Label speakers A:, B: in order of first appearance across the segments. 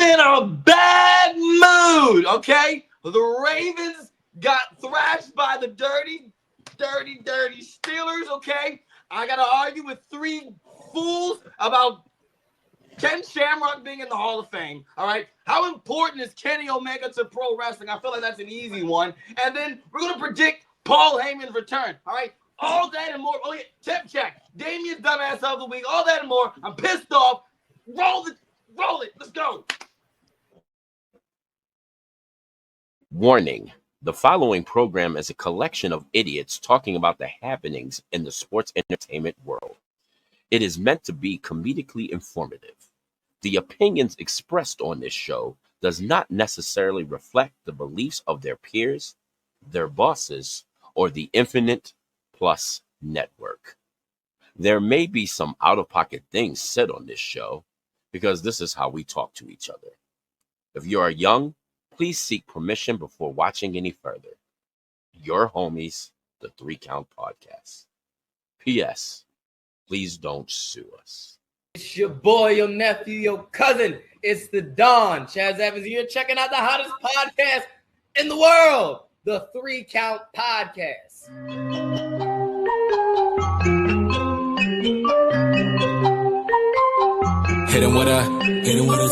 A: in a bad mood, okay? The Ravens got thrashed by the dirty Steelers, okay? I got to argue with three fools about Ken Shamrock being in the Hall of Fame, all right? How important is Kenny Omega to pro wrestling? I feel like that's an easy one. And then we're going to predict Paul Heyman's return, all right? All that and more. Oh, yeah, tip check. Damien's dumbass of the week. All that and more. I'm pissed off. Roll it. Let's go.
B: Warning. The following program is a collection of idiots talking about the happenings in the sports entertainment world. It is meant to be comedically informative. The opinions expressed on this show does not necessarily reflect the beliefs of their peers, their bosses, or the Infinite Plus network. There may be some out-of-pocket things said on this show because this is how we talk to each other. If you are young, please seek permission before watching any further. Your homies, the 3 Count Podcast. P.S. Please don't sue us.
C: It's your boy, your nephew, your cousin. It's the Don. Chaz Evans here, checking out the hottest podcast in the world, the 3 Count Podcast.
D: Hit him with a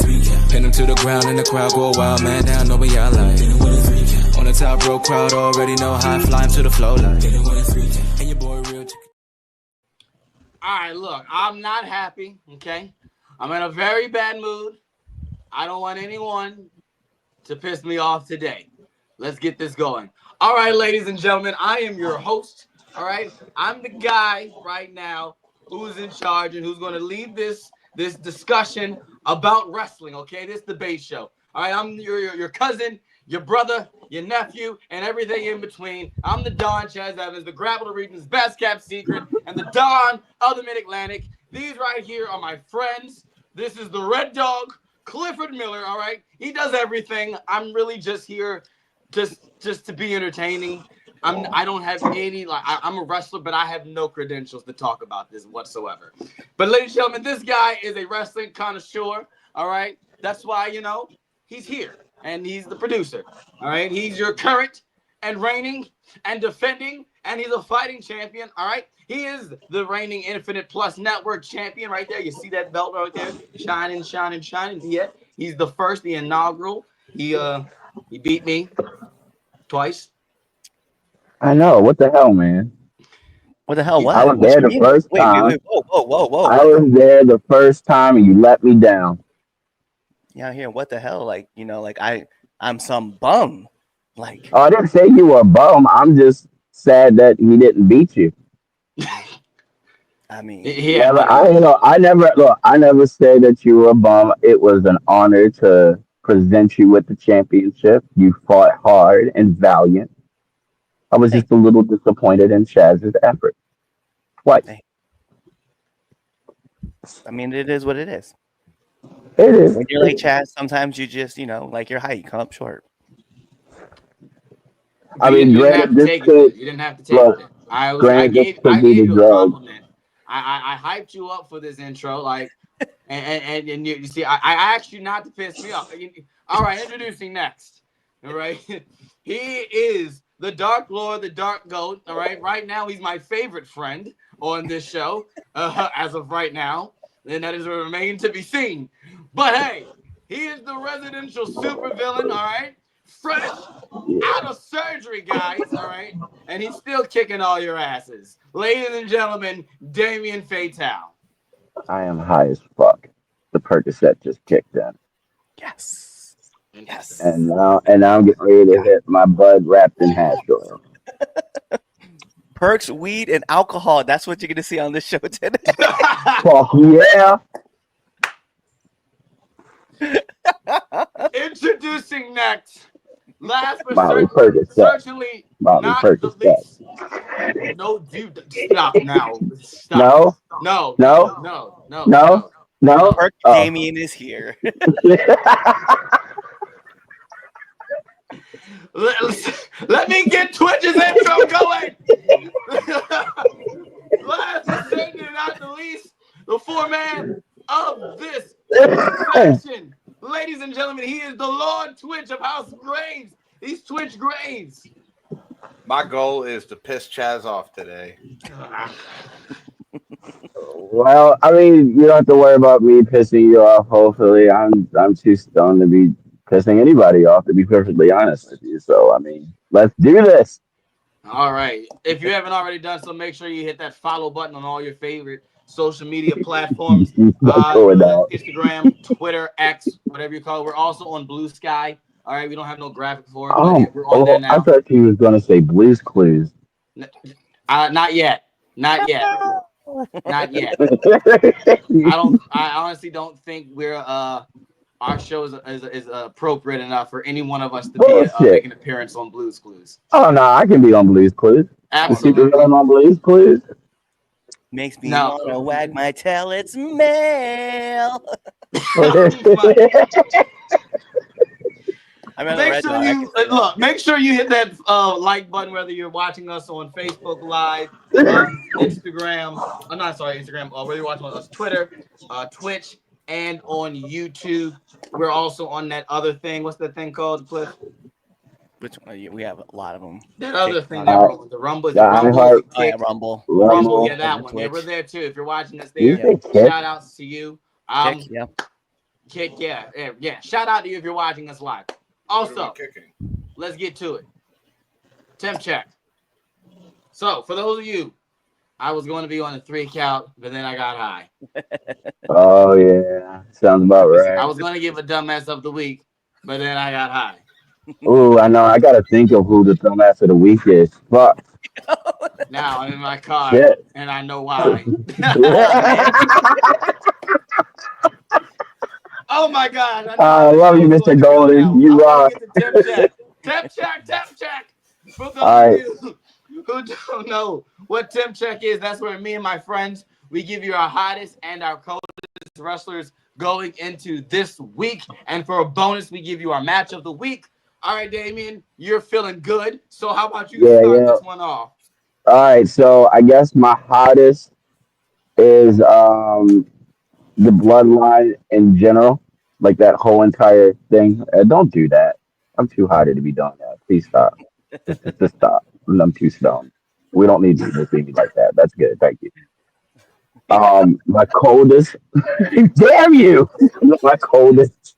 D: 3 count. Pin him to the ground and the crowd go wild, man down, know what y'all like. Hit him with a 3 count. On the top row, crowd already know how I fly him to the flow like. Hit him with a 3 count. And your boy real chicken.
A: All right, look, I'm not happy, okay? I'm in a very bad mood. I don't want anyone to piss me off today. Let's get this going. All right, ladies and gentlemen, I am your host, all right? I'm the guy right now who's in charge and who's going to lead this discussion about wrestling, okay? This debate show. All right, I'm your cousin, your brother, your nephew, and everything in between. I'm the Don Chaz Evans, the Grapple Region's best kept secret, and the Don of the Mid-Atlantic. These right here are my friends. This is the Red Dog, Clifford Miller, all right? He does everything. I'm really just here just to be entertaining. I don't have any, I'm a wrestler, but I have no credentials to talk about this whatsoever. But ladies and gentlemen, this guy is a wrestling connoisseur, all right? That's why, he's here, and he's the producer, all right? He's your current and reigning and defending, and he's a fighting champion, all right? He is the reigning Infinite Plus Network champion right there. You see that belt right there? Shining. Yeah, he's the first, the inaugural. He beat me twice.
E: I know. What the hell, man?
F: What the hell? What?
E: I was there the first time.
F: Wait. Whoa.
E: I was there the first time and you let me down.
F: Yeah, here. What the hell? I'm some bum. Like,
E: Oh, I didn't say you were a bum. I'm just sad that he didn't beat you.
F: I mean,
A: Yeah,
E: I never said that you were a bum. It was an honor to present you with the championship. You fought hard and valiant. I was just a little disappointed in Chaz's effort. Twice.
F: I mean, it is what it is.
E: It is.
F: When you're like Chaz, sometimes you just, like your height, you come up short.
E: I mean,
A: you didn't have to take it. You didn't have to take it. I gave you a compliment. I hyped you up for this intro, and you see, I asked you not to piss me off. All right, introducing next. All right, he is the Dark Lord, the Dark Goat. All right, right now he's my favorite friend on this show, as of right now, and that is remain to be seen. But hey, he is the residential supervillain. All right, fresh out of surgery, guys. All right, and he's still kicking all your asses, ladies and gentlemen. Damien Fatal.
E: I am high as fuck. The Percocet just kicked in.
F: Yes.
E: And now I'm getting ready to hit my bud wrapped in hash oil.
F: Perks, weed, and alcohol. That's what you're going to see on this show today.
E: Fuck yeah.
A: Introducing next, last but certainly not the least. No, dude, stop now. Stop. No.
F: Perk Damien is here.
A: Let me get Twitch's intro going. Last but certainly not the least, the foreman of this session, ladies and gentlemen, he is the Lord Twitch of House of Graves. He's Twitch Graves.
G: My goal is to piss Chaz off today.
E: Well, I mean, you don't have to worry about me pissing you off. Hopefully, I'm too stoned to be pissing anybody off. To be perfectly honest with you, so I mean, let's do this.
A: All right. If you haven't already done so, make sure you hit that follow button on all your favorite social media platforms.
E: Let's go with that.
A: Instagram, Twitter, X, whatever you call it. We're also on Blue Sky. All right. We don't have no graphic for it, but we're on there now.
E: I thought he was gonna say Blue's Clues.
A: Not yet. Not yet. Not yet. I honestly don't think we're our show is appropriate enough for any one of us to be make an appearance on Blue's Clues.
E: Oh no, I can be on Blue's Clues.
A: Absolutely.
E: I'm on Blue's Clues.
F: Makes me wanna wag my tail. It's mail.
A: Make sure you hit that like button, whether you're watching us on Facebook Live, Instagram. I'm not sorry, Instagram. Whether you're watching us Twitter, Twitch, and on YouTube. We're also on that other thing. What's that thing called, Cliff?
F: Which one? We have a lot of them.
A: That other thing that we're on, the Rumble. Rumble. Yeah, that one. Yeah, we're there too. If you're watching us there, shout outs to you. Kick, yeah. Shout out to you if you're watching us live. Also, let's get to it. Temp check. So, for those of you, I was going to be on a 3 count, but then I got high.
E: Oh, yeah. Sounds about right.
A: I was going to give a dumbass of the week, but then I got high.
E: Ooh, I know. I got to think of who the dumbass of the week is. Fuck.
A: Now I'm in my car, and I know why. Oh my God!
E: I love you, Mr. Golden. You rock.
A: Temp check. For those of you who don't know what temp check is, that's where me and my friends, we give you our hottest and our coldest wrestlers going into this week. And for a bonus, we give you our match of the week. All right, Damien, you're feeling good. So how about you start this one off?
E: All right, so I guess my hottest is the bloodline in general, like that whole entire thing. Don't do that. I'm too hotted to be doing that. Please stop. Just stop. I'm too stoned. We don't need to see me like that. That's good. Thank you. My coldest. Damn you! My coldest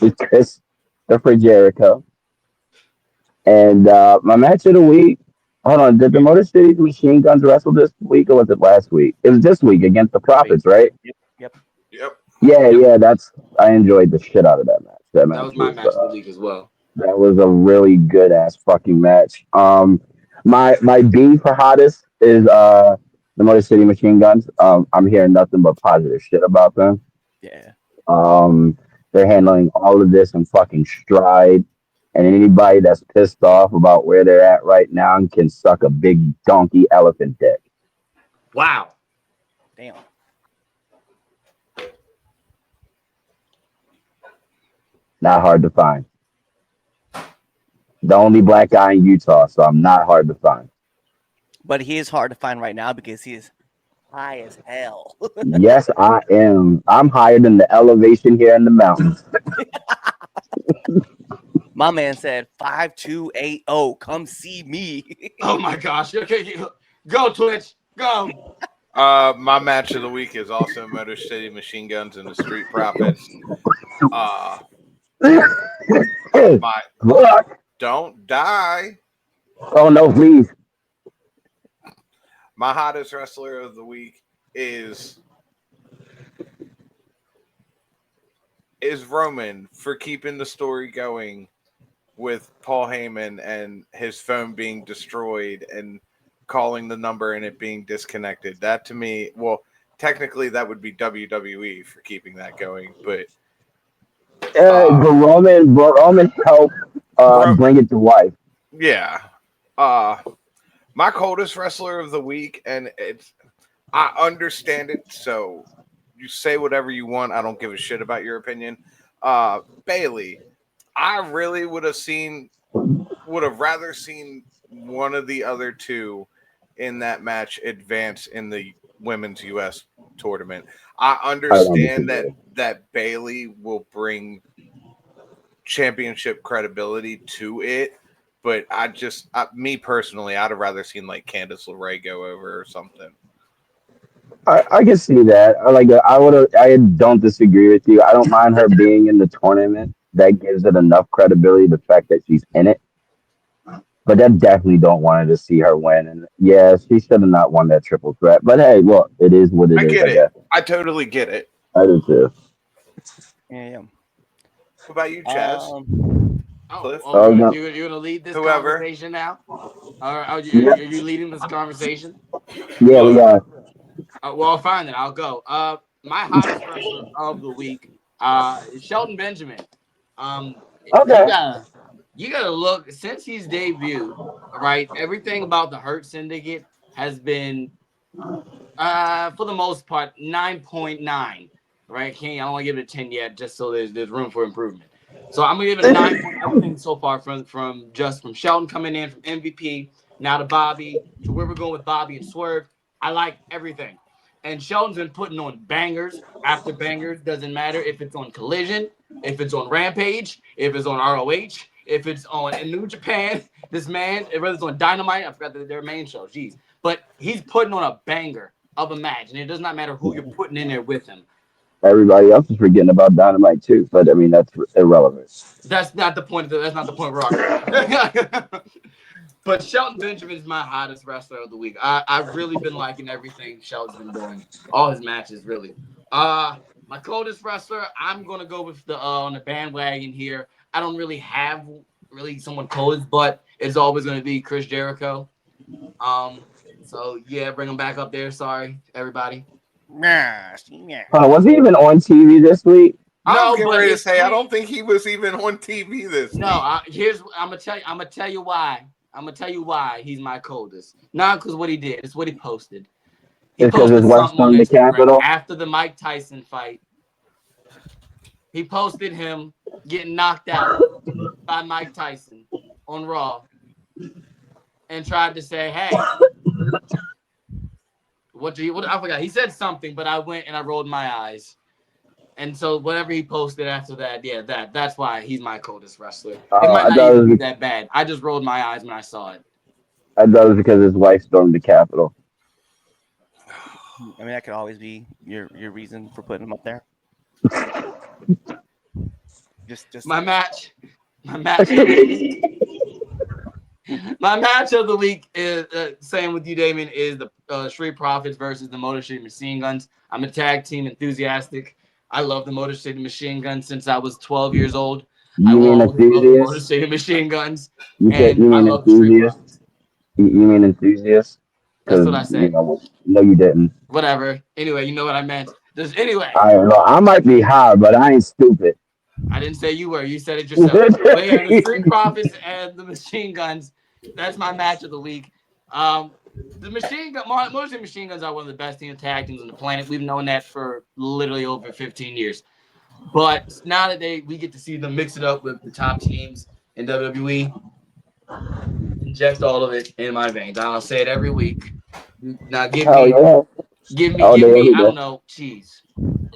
E: is Christopher Jericho. And my match of the week. Hold on. Did the Motor City Machine Guns wrestle this week or was it last week? It was this week against the Profits, right?
F: Yep.
E: Yeah. I enjoyed the shit out of that match. That
A: was my match of the week as well.
E: That was a really good ass fucking match. My B for hottest is the Motor City Machine Guns. I'm hearing nothing but positive shit about them.
F: Yeah.
E: They're handling all of this in fucking stride. And anybody that's pissed off about where they're at right now can suck a big donkey elephant dick.
A: Wow.
F: Damn.
E: Not hard to find. The only black guy in Utah, so I'm not hard to find.
F: But he is hard to find right now because he is high as hell.
E: Yes, I am. I'm higher than the elevation here in the mountains.
F: My man said 5280. Come see me.
A: Oh my gosh. Okay, go Twitch. Go.
G: My match of the week is also Motor City Machine Guns and the Street Profits. Don't die.
E: Oh no, please.
G: My hottest wrestler of the week is Roman for keeping the story going with Paul Heyman and his phone being destroyed and calling the number and it being disconnected. That to me, well, technically that would be WWE for keeping that going, but
E: Roman helped bring it to life.
G: Yeah. My coldest wrestler of the week, and I understand it, so you say whatever you want. I don't give a shit about your opinion. Bailey, I really would have rather seen one of the other two in that match advance in the women's US tournament. I understand that Bailey will bring championship credibility to it. But me personally, I'd have rather seen like Candice LeRae go over or something.
E: I can see that. I don't disagree with you. I don't mind her being in the tournament. That gives it enough credibility, the fact that she's in it. But I definitely don't want to see her win. And yeah, she should have not won that triple threat. But hey, look, it is what it is.
G: I get it.
E: Guess.
G: I totally get it.
E: I do too.
F: Yeah.
G: What about you, Chaz?
A: You're gonna lead this
G: Whoever.
A: conversation now? Are you leading this conversation?
E: Yeah, we got.
A: Well, fine then. I'll go. My hottest wrestler of the week, Shelton Benjamin.
E: Okay.
A: You gotta look since he's debuted, right? Everything about the Hurt Syndicate has been, for the most part, 9.9. Right? I don't want to give it a 10 yet, just so there's room for improvement. So I'm gonna give it a 9. Everything so far from Shelton coming in from MVP now to Bobby to where we're going with Bobby and Swerve. I like everything. And Shelton's been putting on bangers after bangers. Doesn't matter if it's on Collision, if it's on Rampage, if it's on ROH, if it's on in New Japan. This man, whether it's on Dynamite, I forgot their main show. Jeez. But he's putting on a banger of a match. And it does not matter who you're putting in there with him.
E: Everybody else is forgetting about Dynamite too. But I mean, that's irrelevant.
A: That's not the point. That's not the point we're arguing. But Shelton Benjamin is my hottest wrestler of the week. I've really been liking everything Shelton's been doing. All his matches, really. My coldest wrestler, I'm going to go with on the bandwagon here. I don't really have someone coldest, but it's always going to be Chris Jericho. So, yeah, bring him back up there. Sorry, everybody.
E: Was he even on TV this week?
G: I was getting ready to say, I don't think he was even on TV this week.
A: I'm gonna tell you why. I'm gonna tell you why he's my coldest. Not because what he did, it's what he posted. He posted something on the Capitol after the Mike Tyson fight. He posted him getting knocked out by Mike Tyson on Raw, and tried to say, "Hey, what I forgot." He said something, but I went and I rolled my eyes. And so whatever he posted after that, yeah, that's why he's my coldest wrestler. It might not even be that bad. I just rolled my eyes when I saw it.
E: I thought it was because his wife stormed the Capitol.
F: I mean, that could always be your reason for putting him up there. just
A: my match. My match of the week is same with you, Damien, is the Street Profits versus the Motor City Machine Guns. I'm a tag team enthusiastic. I love the Motor City Machine Guns since I was 12 years old.
E: You mean enthusiast?
A: Motor City Machine Guns.
E: You mean enthusiast? You mean enthusiast?
A: That's what I said.
E: No, you didn't.
A: Whatever. Anyway, you know what I meant. Anyway.
E: I might be high, but I ain't stupid.
A: I didn't say you were. You said it yourself. But yeah, the Street Profits and the Machine Guns. That's my match of the week. The Motor City Machine Guns are one of the best tag teams on the planet. We've known that for literally over 15 years. But now that we get to see them mix it up with the top teams in WWE, inject all of it in my veins. I'll say it every week. Now give me, I don't know, cheese.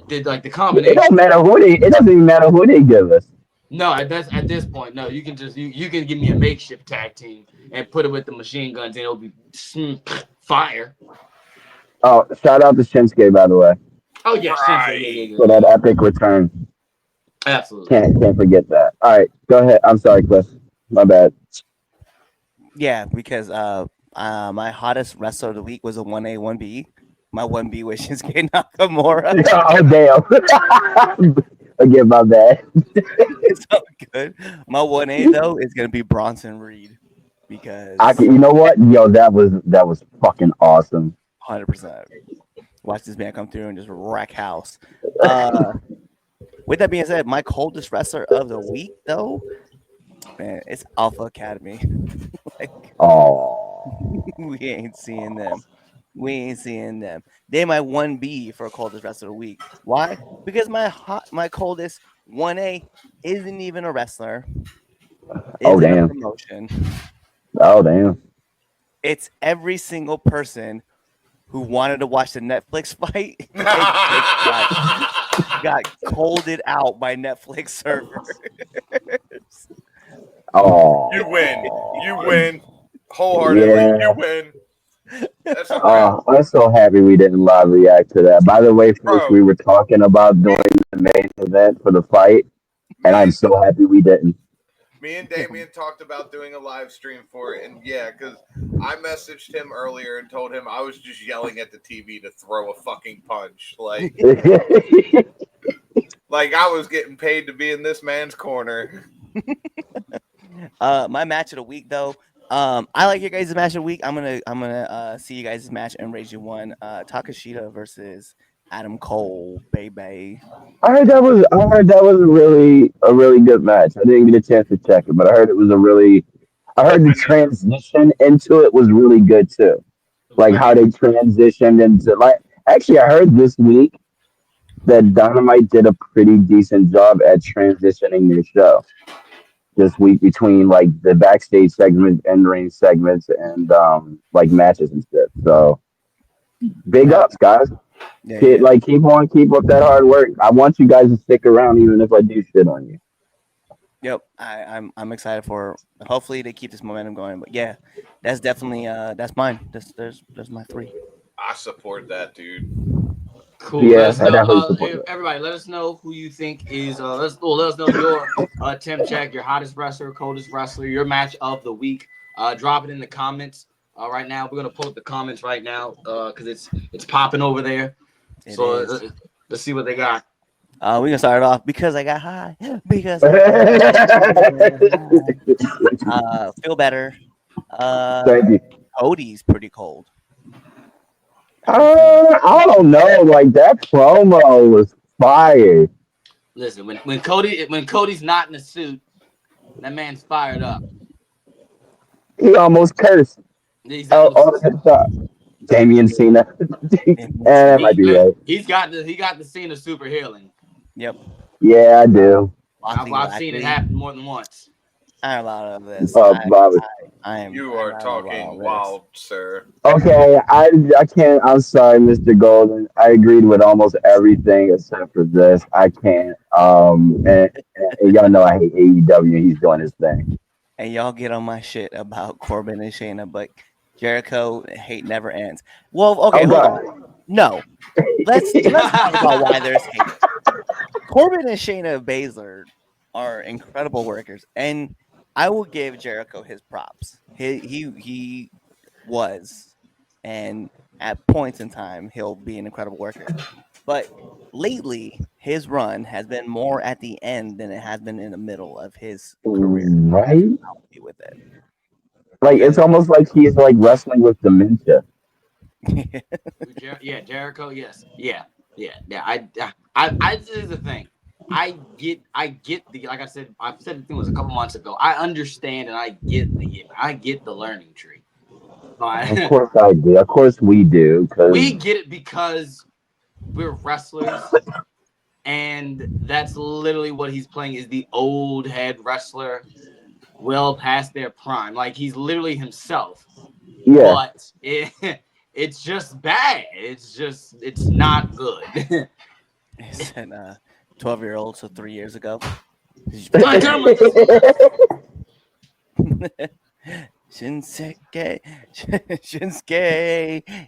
A: Like the combination.
E: It doesn't even matter who they give us.
A: No, at this point, no. You can just you can give me a makeshift tag team and put it with the Machine Guns, and it'll be fire.
E: Oh, shout out to Shinsuke, by the way.
A: Oh yeah, Shinsuke.
E: For that epic return.
A: Absolutely.
E: Can't forget that. All right, go ahead. I'm sorry, Cliff. My bad.
F: Yeah, because my hottest wrestler of the week was a 1A, 1B. My 1B was Shinsuke Nakamura.
E: Oh, damn. Again, my bad.
F: It's all good. My 1A, though, is going to be Bronson Reed. Because
E: you know what? Yo, that was fucking awesome.
F: 100%. Watch this man come through and just wreck house. With that being said, my coldest wrestler of the week, though, man, it's Alpha Academy. We ain't seeing them. They my 1B for coldest wrestler of the week. Why? Because my coldest 1A isn't even a wrestler.
E: Oh, damn.
F: A promotion.
E: Oh, damn.
F: It's every single person who wanted to watch the Netflix fight got colded out by Netflix server.
E: Oh,
G: You win. You win. Wholeheartedly,
E: yeah.
G: you win. That's a wrap.
E: Oh, I'm so happy we didn't live react to that. By the way, folks,
G: Bro,
E: we were talking about doing the main event for the fight, and
G: me
E: I'm
G: and
E: so happy we didn't.
G: me and Damien talked about doing a live stream for it, and yeah, because I messaged him earlier and told him I was just yelling at the TV to throw a fucking punch. Like I was getting paid to be in this man's corner.
F: My match of the week though. I like your guys' match of the week. I'm gonna see you guys' match and raise you one. Takashita versus Adam Cole, baby.
E: I heard that was a really good match. I didn't get a chance to check it, but I heard it was a really I heard the transition into it was really good too. Like how they transitioned into like actually I heard this week that Dynamite did a pretty decent job at transitioning their show this week between like the backstage segments, end ring segments, and like matches and stuff. So big
F: Yeah,
E: ups, guys.
F: yeah, yeah.
E: Keep up that hard work. I want you guys to stick around even if I do shit on you.
F: Yep. I'm excited for. Hopefully they keep this momentum going. But yeah, that's definitely that's mine. There's my three.
G: I support that, dude.
A: Cool. Let
E: Yeah,
A: us
E: I
A: know.
E: definitely support that.
A: Everybody, let us know who you think is. Let us know your temp check, your hottest wrestler, coldest wrestler, your match of the week. Drop it in the comments. Right now, we're gonna pull up the comments right now because it's popping over there.
F: It
A: So
F: is.
A: let's see what they got.
F: We can start it off because I got high. Because feel better.
E: Thank you.
F: Cody's pretty cold.
E: I don't know. Like that promo was fire.
A: Listen, when Cody's not in a suit, that man's fired up.
E: He almost cursed.
A: He's
E: On his shot. Damien Cena. That might be right.
A: he got the scene of super healing.
F: Yep.
E: Yeah, I do.
A: I've seen it happen more than once.
F: I have a lot of this.
E: Bobby.
F: I am.
G: You are talking wild, sir.
E: Okay, I can't. I'm sorry, Mr. Golden. I agreed with almost everything except for this. I can't. And y'all know I hate AEW. He's doing his thing.
F: And y'all get on my shit about Corbin and Shayna, but Jericho hate never ends. Well, okay, hold on. No, let's talk about why there's hate. Corbin and Shayna Baszler are incredible workers, and I will give Jericho his props. He was, and at points in time, he'll be an incredible worker. But lately, his run has been more at the end than it has been in the middle of his career.
E: Right?
F: I'll be with it.
E: Like it's almost like he's like wrestling with dementia.
A: Yeah, Jericho. Yes. Yeah. This is the thing. I get the like I've said the thing was a couple months ago. I understand and I get the learning tree.
E: Of course I do. Of course we do.
A: We get it because we're wrestlers, and that's literally what he's playing is the old head wrestler, well past their prime. Like he's literally himself.
E: Yeah.
A: But it's just bad. It's not good.
F: It's an 12-year-old, so 3 years ago. Shinsuke,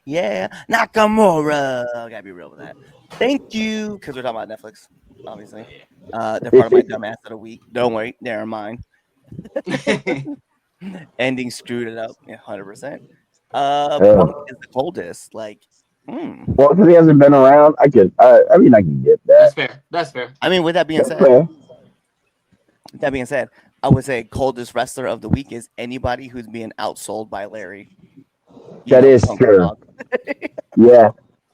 F: yeah, Nakamura. I gotta be real with that. Thank you, because we're talking about Netflix, obviously. They're part of my dumbass of the week. Don't worry, they're mine. Ending screwed it up, 100%. Punk is the coldest. Like,
E: well, because he hasn't been around, I can get that.
A: That's fair.
F: I mean, with that being said, I would say coldest wrestler of the week is anybody who's being outsold by Larry.
E: That is true. Yeah.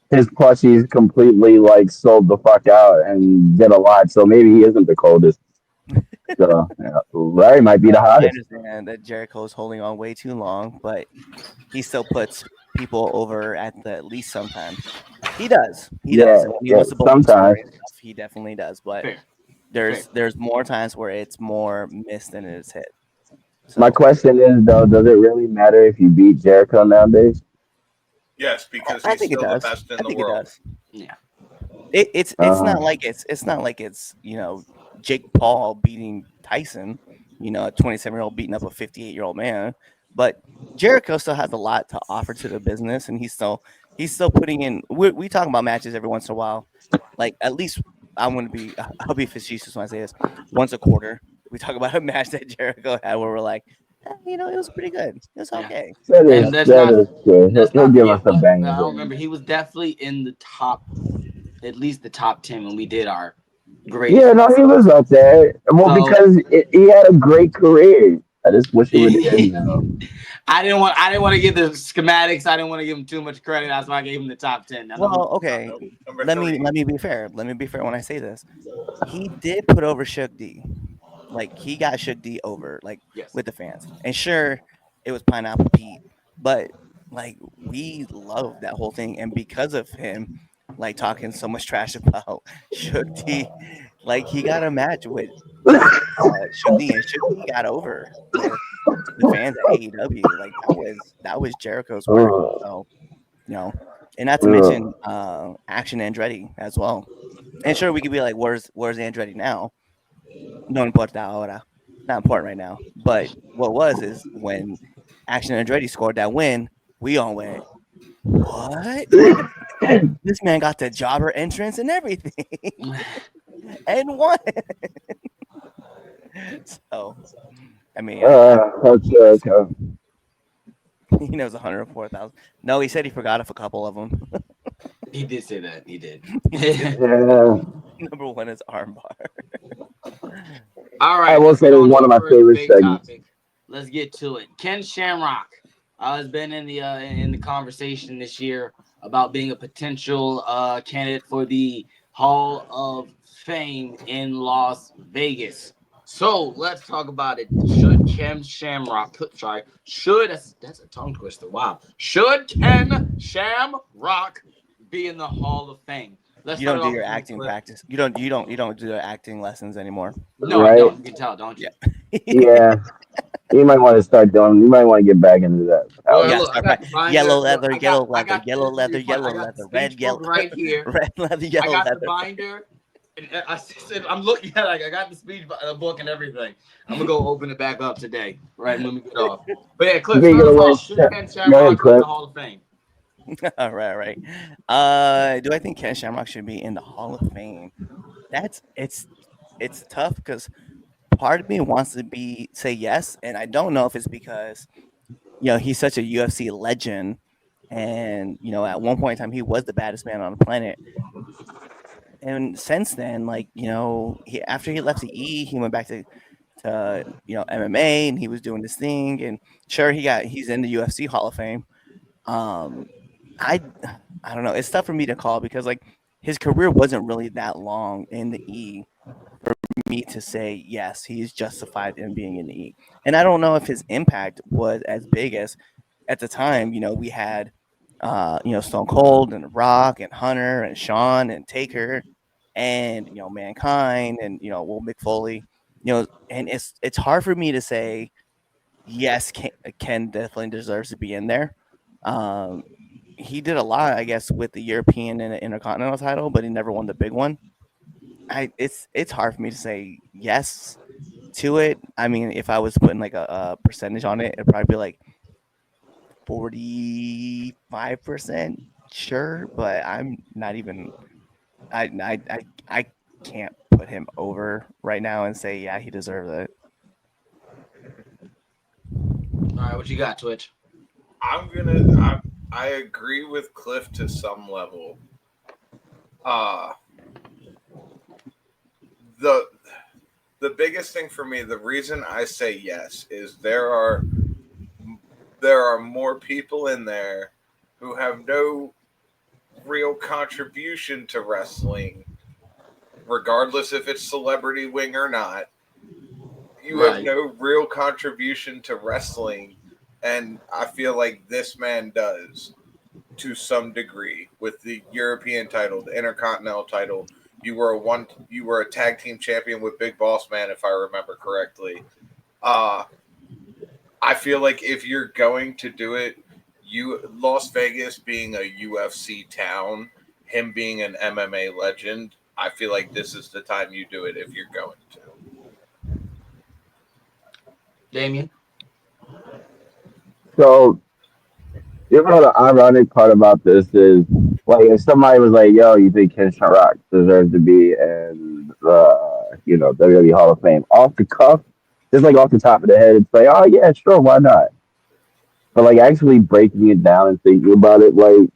E: His plushies completely like sold the fuck out and did a lot. So maybe he isn't the coldest. So Larry might be the hottest.
F: I understand that Jericho's holding on way too long, but he still puts people over at least sometimes. He does. He does. He wants to
E: sometimes.
F: He definitely does. But
A: Fair.
F: there's more times where it's more missed than it is hit. So,
E: my question is though, does it really matter if you beat Jericho nowadays?
G: Yes, because he's still the best in the world.
A: Yeah.
F: It's not like it's Jake Paul beating Tyson. a 27-year-old beating up a 58-year-old man. But Jericho still has a lot to offer to the business, and he's still putting in. We talk about matches every once in a while, like at least I'll be facetious when I say this. Once a quarter, we talk about a match that Jericho had where we're like, it was pretty good. It was
A: Yeah.
F: okay.
A: And that's
E: That
A: not
E: is true.
A: let's
E: He'll
A: not
E: give
A: forget
E: us a
A: what
E: banger
A: I
E: here
A: don't
E: and
A: remember.
E: there.
A: He was definitely in the top, at least the top 10 when we did our greatest
E: Yeah, no, he was up there. Well,
A: So
E: because he had a great career. I just wish it would end now.
A: I didn't want to give the schematics. I didn't want to give him too much credit. That's why I gave him the top 10. Now,
F: Well, okay.
G: Number
F: Let
G: three.
F: me be fair. Let me be fair when I say this. He did put over Shook D. Like he got Shook D over, like
A: yes.
F: with the fans. And sure, it was Pineapple Pete, but like we loved that whole thing. And because of him, like talking so much trash about Shook D, like he got a match with Shook D, and Shook D got over with the fans at AEW. Like that was Jericho's work. So and not to mention Action Andretti as well. And sure, we could be like, where's Andretti now? No importa ahora. Not important right now. But what is when Action Andretti scored that win, we all went, what? This man got the jobber entrance and everything. And won. So, I mean,
E: Okay.
F: he knows 104,000. No, he said he forgot of a couple of them.
A: He did say that. He did.
E: Yeah.
F: Number one is armbar.
A: All right.
E: I will
A: Let's
E: say
A: get
E: it's
A: on
E: one
A: to
E: of
A: the
E: my
A: first
E: favorite
A: big
E: segments.
A: topic. Let's get to it. Ken Shamrock has been in the conversation this year about being a potential candidate for the Hall of Fame in Las Vegas. So let's talk about it. Should Ken Shamrock? That's a tongue twister. Wow. Should Ken Shamrock be in the Hall of Fame? Let's
F: You
A: start
F: don't
A: it
F: do
A: off
F: your
A: with you,
F: acting
A: Cliff.
F: practice. You don't do the acting lessons anymore.
A: No, I
E: Right?
A: don't. You can tell, don't you?
E: Yeah. You might want to start doing. You might want to get back into that.
A: Well,
F: Yeah,
A: look, I
F: start
A: got the binder.
F: yellow
A: Look,
F: leather,
A: I
F: yellow
A: got.
F: yellow
A: This is gonna
F: leather,
A: be fun.
F: yellow
A: I got the
F: leather, red
A: speech
F: yellow,
A: book right here.
F: red leather,
A: I
F: yellow
A: got the
F: leather.
A: binder. And I said, I'm looking at it. I got the speech book and everything. I'm gonna go open it back up today, right when we get off. But yeah, Cliff,
E: Okay,
A: start us
E: go
A: off. Should Ken
E: ahead,
A: Shamrock be in
E: Cliff.
A: the Hall of Fame?
F: All right. Do I think Ken Shamrock should be in the Hall of Fame? It's tough because part of me wants to say yes, and I don't know if it's because he's such a UFC legend, and at one point in time he was the baddest man on the planet. And since then, after he left the E, he went back to MMA, and he was doing this thing. And sure, he's in the UFC Hall of Fame. I I don't know. It's tough for me to call because his career wasn't really that long in the E for me to say yes, he's justified in being in the E. And I don't know if his impact was as big as at the time. We had Stone Cold and Rock and Hunter and Shawn and Taker and Mankind and Mick Foley. And it's hard for me to say yes. Ken definitely deserves to be in there. He did a lot, I guess, with the European and the Intercontinental title, but he never won the big one. It's hard for me to say yes to it. I mean, if I was putting a percentage on it, it'd probably be like 45% sure, but I'm not even. I can't put him over right now and say yeah, he deserves it.
A: All right, what you got, Twitch?
G: I agree with Cliff to some level. The biggest thing for me, the reason I say yes is there are more people in there who have no real contribution to wrestling, regardless if it's celebrity wing or not. You have no real contribution to wrestling, and I feel like this man does to some degree with the European title, the Intercontinental title. You were a tag team champion with Big Boss Man, if I remember correctly. I feel like if you're going to do it, Las Vegas being a UFC town, him being an MMA legend, I feel like this is the time you do it if you're going to.
A: Damien.
E: So, you know, the ironic part about this is, like, if somebody was like, "Yo, you think Ken Shamrock deserves to be in the, WWE Hall of Fame?" Off the cuff, just like off the top of the head, it's like, "Oh yeah, sure, why not?" But like actually breaking it down and thinking about it, like,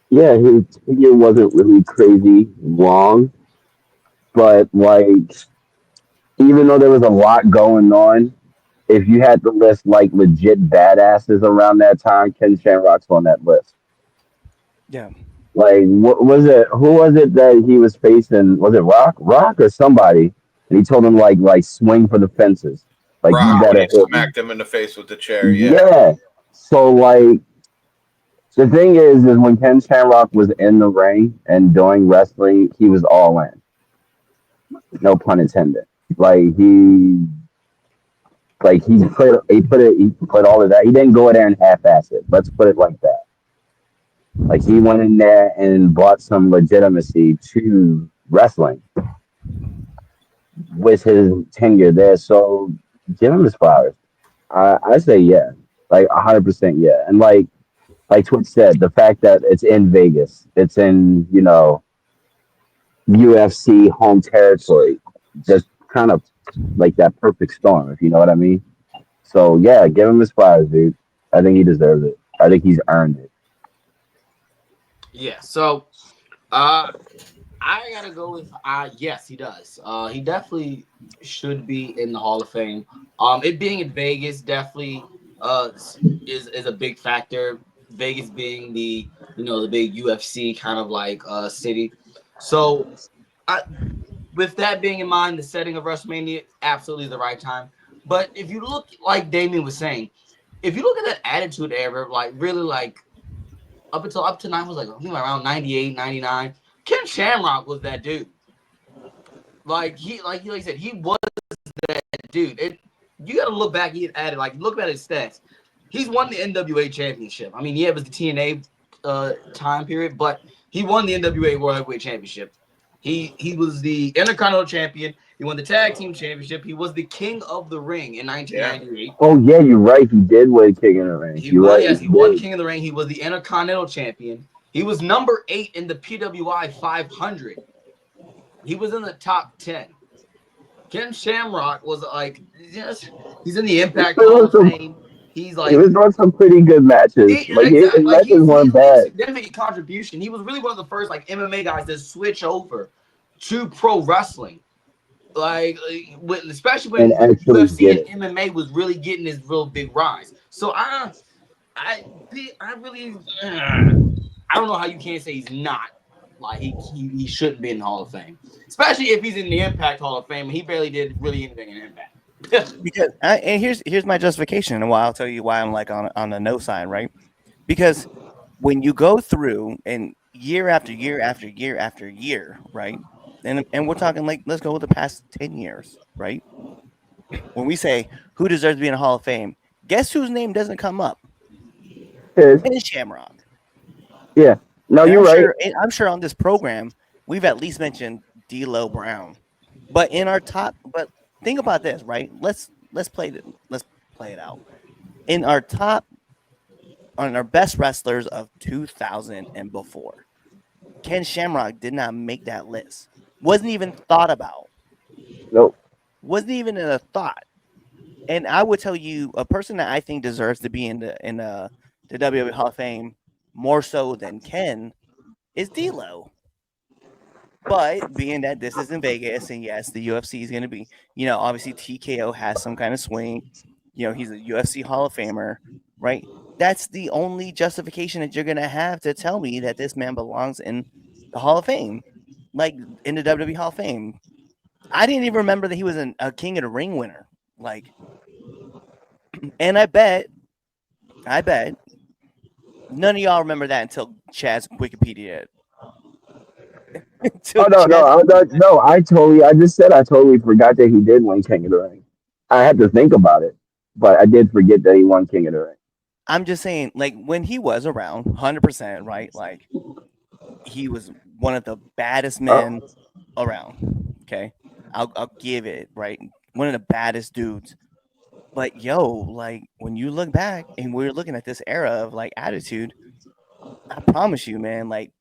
E: yeah, his tenure wasn't really crazy long, but like, even though there was a lot going on, if you had to list like legit badasses around that time, Ken Shamrock's on that list.
F: Yeah.
E: Like, what was it? Who was it that he was facing? Was it Rock or somebody? And he told him like swing for the fences. Like you
G: Rock when
E: better
G: he
E: hit me.
G: smacked him in the face with the chair. Yeah.
E: Yeah. So like the thing is when Ken Shamrock was in the ring and doing wrestling, he was all in. No pun intended. Like he put all of that. He didn't go in there and half-ass it. Let's put it like that. Like he went in there and brought some legitimacy to wrestling with his tenure there. So give him his flowers. I say yeah, like 100% yeah. And like Twitch said, the fact that it's in Vegas, it's in UFC home territory, just kind of like that perfect storm, if you know what I mean. So yeah, give him his flowers, dude. I think he deserves it. I think he's earned it.
A: Yeah. So, uh, I gotta go with yes, he does. He definitely should be in the Hall of Fame. It being in Vegas definitely is a big factor. Vegas being the big UFC kind of like city. So I, with that being in mind, the setting of WrestleMania absolutely the right time. But if you look like Damien was saying, if you look at that Attitude Era, like really like up to nine was like I think around 98, 99. Ken Shamrock was that dude. Like he said, he was that dude. You gotta look back at it, like look at his stats. He's won the NWA championship. I mean, yeah, it was the TNA time period, but he won the NWA World Heavyweight Championship. He was the Intercontinental Champion. He won the Tag Team Championship. He was the King of the Ring in
G: Yeah.
A: 1998.
E: Oh yeah, you're right. He did win King of the Ring.
A: He
E: You're
A: won,
E: right.
A: yes,
E: He
A: he won
E: did.
A: King of the Ring. He was the Intercontinental Champion. He was number 8 in the PWI 500. He was in the top 10. Ken Shamrock was like, yes, he's in the
E: He
A: Impact
E: was
A: Hall
E: on
A: of Fame. He's
E: he
A: like,
E: was on some pretty good matches. Like
A: exactly,
E: his
A: like
E: matches
A: he's
E: weren't
A: made a
E: bad.
A: significant contribution. He was really one of the first like MMA guys to switch over to pro wrestling. Especially
E: And
A: when
E: actually
A: UFC
E: get
A: and
E: it.
A: MMA was really getting this real big rise. So I, I really, I don't know how you can't say he's not. Like he shouldn't be in the Hall of Fame, especially if he's in the Impact Hall of Fame. He barely did really anything in Impact.
F: Because and here's my justification, and why I'll tell you why I'm like on the no side, right? Because when you go through and year after year after year after year, right? And we're talking like let's go with the past 10 years, right? When we say who deserves to be in the Hall of Fame, guess whose name doesn't come up?
E: His,
F: Ken Shamrock.
E: yeah. No,
F: And
E: you're right.
F: I'm sure on this program we've at least mentioned D'Lo Brown. But in our top, but think about this, right? Let's play it out. In our top, on our best wrestlers of 2000 and before, Ken Shamrock did not make that list. Wasn't even thought about.
E: Nope.
F: Wasn't even in a thought. And I would tell you, a person that I think deserves to be in the WWE Hall of Fame more so than Ken is D'Lo. But being that this is in Vegas, and yes, the UFC is going to be, obviously TKO has some kind of swing. He's a UFC Hall of Famer, right? That's the only justification that you're going to have to tell me that this man belongs in the Hall of Fame, like in the WWE Hall of Fame. I didn't even remember that he was a King of the Ring winner. Like, and I bet none of y'all remember that until Chaz Wikipedia.
E: Oh no, no, no. I just said I totally forgot that he did win King of the Ring. I had to think about it, but I did forget that he won King of the Ring.
F: I'm just saying, like when he was around, 100%, right? Like he was one of the baddest men around. Okay, I'll give it right. One of the baddest dudes. But yo, like when you look back and we're looking at this era of like attitude, I promise you, man, like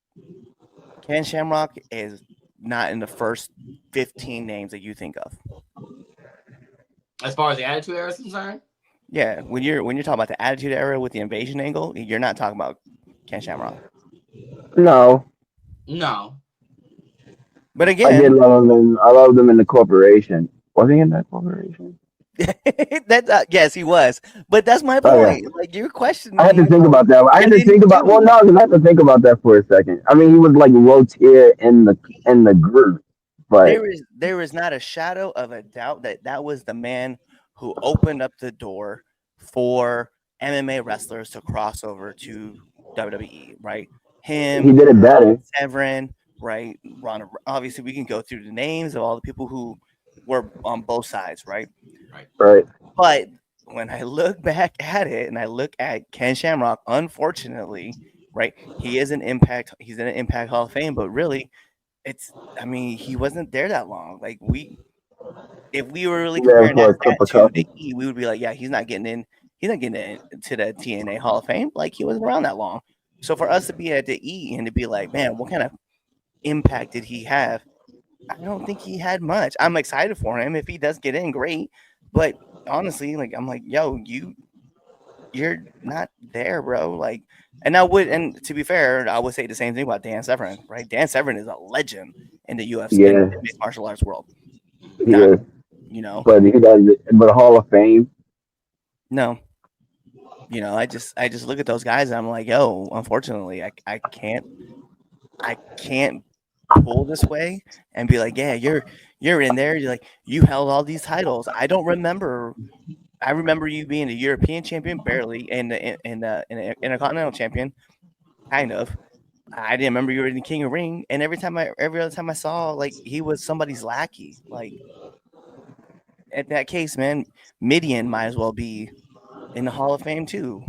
F: Ken Shamrock is not in the first 15 names that you think of.
A: As far as the attitude era is concerned,
F: Yeah, when you're talking about the attitude era with the invasion angle, you're not talking about Ken Shamrock.
E: No,
A: no.
F: But
E: I
F: again,
E: did love him. I loved him in the corporation. Was he in that corporation?
F: that yes, he was. But that's my
E: Okay.
F: point. Like you're questioning
E: I had to
F: me.
E: think about that. I had
F: What
E: to
F: did he
E: think about.
F: do?
E: Well, no, 'cause I had to think about that for a second. I mean, he was like low tier in the group, but
F: There is not a shadow of a doubt that that was the man who opened up the door for MMA wrestlers to cross over to WWE, right?
E: he
F: Him,
E: did it better.
F: Severin, right? Ron, obviously, we can go through the names of all the people who were on both sides, right?
E: Right.
F: But when I look back at it and I look at Ken Shamrock, unfortunately, right, he is an impact. He's in an Impact Hall of Fame, but really, I mean, he wasn't there that long. Like if we were really
E: There
F: comparing
E: for a
F: that
E: cup of
F: to the
E: coffee.
F: E, we would be like, yeah, he's not getting in. He's not getting into the TNA Hall of Fame. Like he wasn't around that long. So for us to be at the E and to be like, man, what kind of impact did he have? I don't think he had much. I'm excited for him. If he does get in, great. But honestly, like I'm like, yo, you're not there, bro. Like, and to be fair, I would say the same thing about Dan Severn, right? Dan Severn is a legend in the UFC and
E: Yeah,
F: the mixed martial arts world.
E: he
F: Not,
E: is.
F: you know,
E: But he does. But Hall of Fame.
F: no. I just look at those guys and I'm like, yo, unfortunately, I can't pull this way and be like, yeah, you're in there. You're like, you held all these titles. I don't remember. I remember you being a European champion, barely, and the Intercontinental champion, kind of. I didn't remember you were in the King of Ring, and every other time I saw, like he was somebody's lackey. Like in that case, man, Midian might as well be in the Hall of Fame too.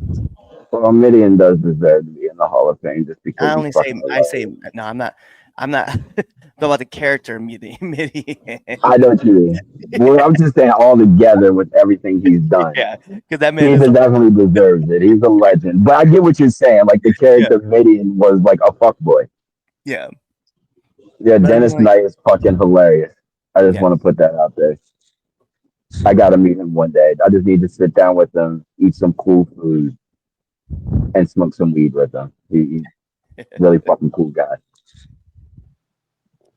E: Well, Midian does deserve to be in the Hall of Fame just because
F: I
E: he's
F: only say
E: fucking
F: I say
E: hilarious.
F: no. I'm not talking about the character Midian.
E: I know what you mean. Well, I'm just saying all together with everything he's done.
F: Yeah, because that man
E: He
F: is
E: definitely deserves it. He's a legend. But I get what you're saying. Like the
F: yeah,
E: character Midian was like a fuckboy.
F: yeah.
E: Yeah,
F: But I mean,
E: Dennis
F: like,
E: Knight is fucking hilarious. I just
F: yeah,
E: want to put that out there. I gotta meet him one day. I just need to sit down with him, eat some cool food, and smoke some weed with him. He's really fucking cool guy.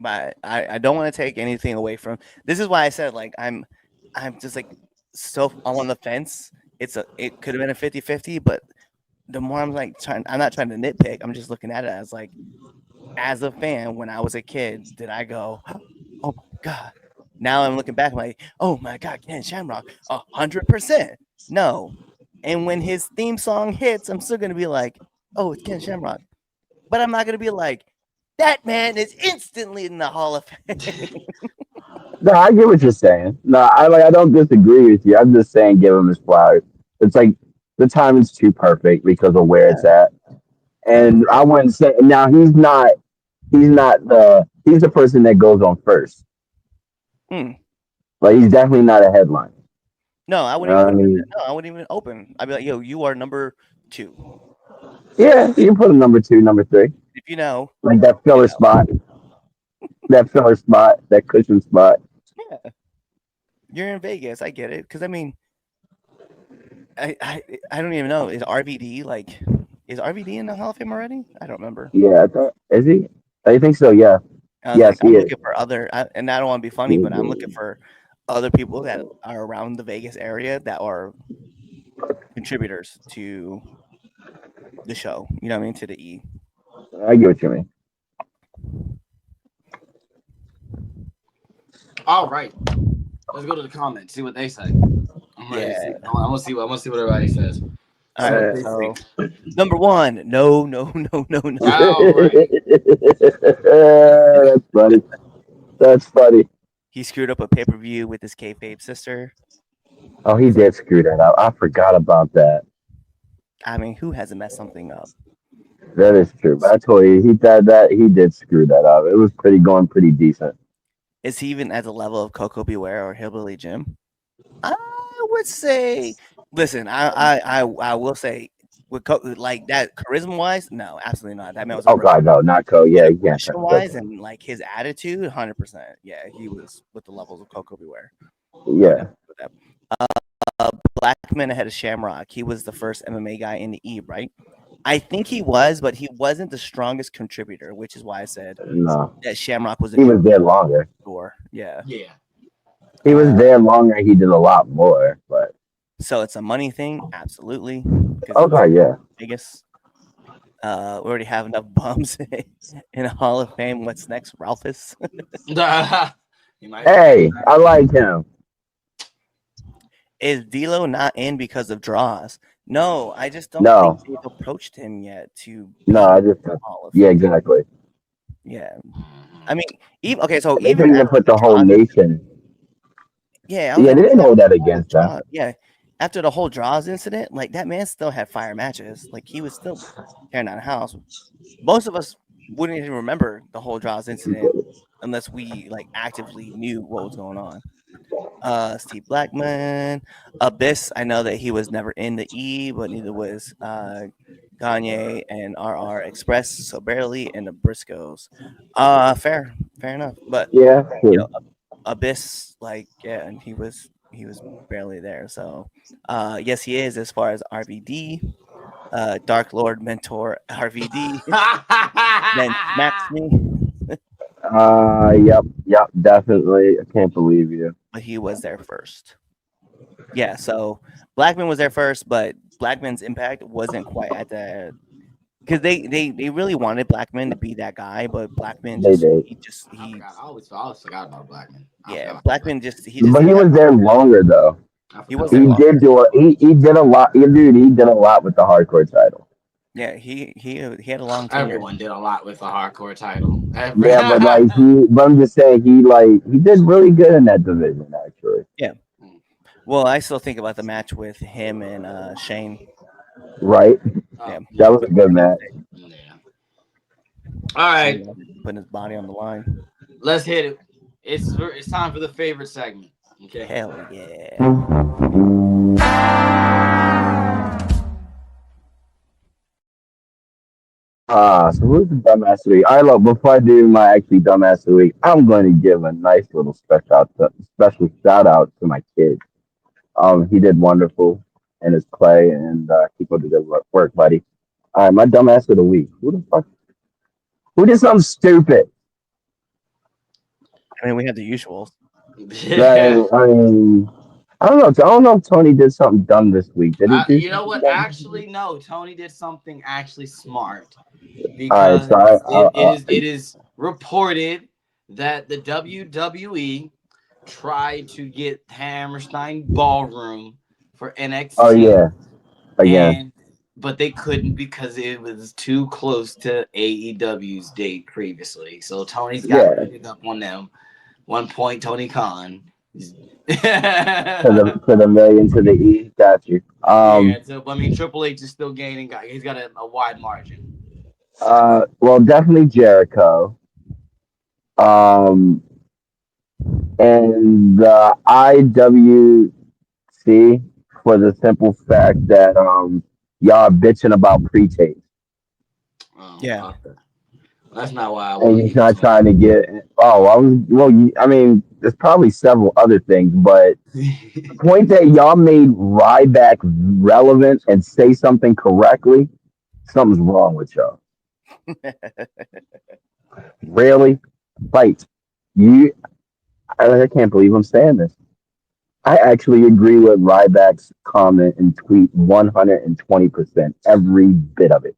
F: but I don't want to take anything away from. This is why I said like I'm just like so I'm on the fence. It could have been a 50-50, but the more I'm like I'm not trying to nitpick. I'm just looking at it as like as a fan when I was a kid, did I go, oh my god? Now I'm looking back, I'm like, oh my god, Ken Shamrock, 100%. No. And when his theme song hits, I'm still gonna be like, oh, it's Ken Shamrock. But I'm not gonna be like, that man is instantly in the Hall of Fame.
E: No, I get what you're saying. No, I don't disagree with you. I'm just saying give him his flowers. It's like the time is too perfect because of where it's at. And I wouldn't say now he's the person that goes on first.
F: Hmm.
E: Like he's definitely not a headline.
F: No, I
E: You know
F: wouldn't
E: what I
F: even
E: mean?
F: no, I wouldn't even open. I'd be like, yo, you are number 2.
E: Yeah, you can put him number two, number three.
F: If you know,
E: Like that
F: you
E: filler
F: know.
E: spot. That filler spot, that cushion spot.
F: Yeah. You're in Vegas. I get it. Because I mean, I don't even know. Is RVD in the Hall of Fame already? I don't remember.
E: Yeah, I thought, is he? I think so, yeah.
F: I was like,
E: Yes,
F: I'm
E: he is.
F: looking for and I don't want to be funny, but I'm looking for other people that are around the Vegas area that are contributors to the show. You know what I mean? To the E.
E: I get what you mean.
A: All right. Let's go to the comments, see what they say. I'm ready to see.
F: Yeah.
A: I'm gonna see what everybody says.
F: All
A: See what
F: right.
A: they
F: So
A: think.
F: number 1, no.
A: All right.
E: That's funny. That's funny.
F: He screwed up a pay-per-view with his kayfabe sister.
E: Oh, he did screw that up. I forgot about that.
F: I mean, who hasn't messed something up?
E: That is true. But I told you, he did screw that up. It was pretty decent.
F: Is he even at the level of Coco Beware or Hillbilly Jim? I would say, listen, I will say, with like that charisma wise, no, absolutely not. That man was a
E: Oh
F: rookie.
E: God, no, not Co. Yeah, you can't touch
F: Wise
E: that.
F: and like his attitude, 100%. Yeah, he was with the levels of Coco Beware.
E: Yeah,
F: With that. Blackman ahead of Shamrock. He was the first MMA guy in the E, right? I think he was, but he wasn't the strongest contributor, which is why I said
E: no,
F: that Shamrock was a
E: he
F: new
E: was there longer.
F: score. Yeah.
A: Yeah.
E: He was there longer. He did a lot more, but
F: So it's a money thing, absolutely.
E: oh God, yeah.
F: Vegas. We already have enough bums in a Hall of Fame. What's next, Ralphus?
A: He might
E: Hey, I like him.
F: Is D'Lo not in because of draws? No, I just don't
E: No.
F: think they've approached him yet to be
E: No, I just
F: Hall of
E: yeah,
F: Fame.
E: exactly.
F: Yeah, I mean, even okay. So
E: They
F: even
E: didn't even
F: after
E: put
F: the
E: the whole
F: draws,
E: nation.
F: yeah, I was
E: Yeah,
F: like,
E: they didn't
F: even
E: hold
F: after
E: that
F: the whole
E: against them.
F: draw, yeah, after the whole draws incident, like that man still had fire matches. Like he was still tearing down the house. Most of us wouldn't even remember the whole draws incident unless we like actively knew what was going on. Steve Blackman, Abyss. I know that he was never in the E, but neither was Gagne and RR Express, so barely in the Briscoes. Fair enough. But
E: Yeah,
F: you
E: true.
F: know, Abyss, like yeah, and he was barely there. So yes, he is as far as RVD, Dark Lord Mentor RVD, then smacks me,
E: Yep, definitely. I can't believe you.
F: but he was there first. Yeah, so Blackman was there first, but Blackman's impact wasn't quite at the because they really wanted Blackman to be that guy, but Blackman
E: They did.
A: I forgot. I always forgot about Blackman.
F: Blackman he just
E: But he
F: didn't have
E: was there longer though.
F: he was
E: He
F: there long.
E: did do a he did a lot. Dude, he did a lot with the hardcore title.
F: Yeah, he had a long tenure.
A: Everyone did a lot with the hardcore title.
E: Yeah, but like but I'm just saying he did really good in that division actually.
F: Yeah. Well, I still think about the match with him and Shane.
E: Right?
F: Yeah,
E: That was a good match.
A: Yeah. All right,
F: putting his body on the line.
A: let's hit it. It's time for the favorite segment. Okay.
F: Hell yeah.
E: So who's the dumbass of the week? All right, look, before I do my actually dumbass of the week, I'm going to give a nice little special shout out to my kid. He did wonderful in his play, and keep up the good work, buddy. All right, my dumbass of the week. Who did something stupid?
F: I mean, we have the usuals.
E: Like, I mean, I don't know if Tony did something dumb this week. Did he do
A: You know what?
E: something dumb?
A: Actually, no. Tony did something actually smart because
E: All right, so
A: it is reported that the WWE tried to get Hammerstein Ballroom for NXT.
E: oh yeah, again.
A: But they couldn't because it was too close to AEW's date previously. So Tony's got to pick up on them. 1 point, Tony Khan.
E: to the million to the E. Got you.
A: Yeah, so I mean, Triple H is still gaining. He's got a wide margin.
E: Well, definitely Jericho. And the IWC for the simple fact that y'all bitching about pre-tapes.
F: Yeah.
A: That's not why I
E: and he's not trying to get. I mean, there's probably several other things, but the point that y'all made Ryback relevant and say something correctly, something's wrong with y'all. Really? Like, I can't believe I'm saying this. I actually agree with Ryback's comment and tweet 120%, every bit of it.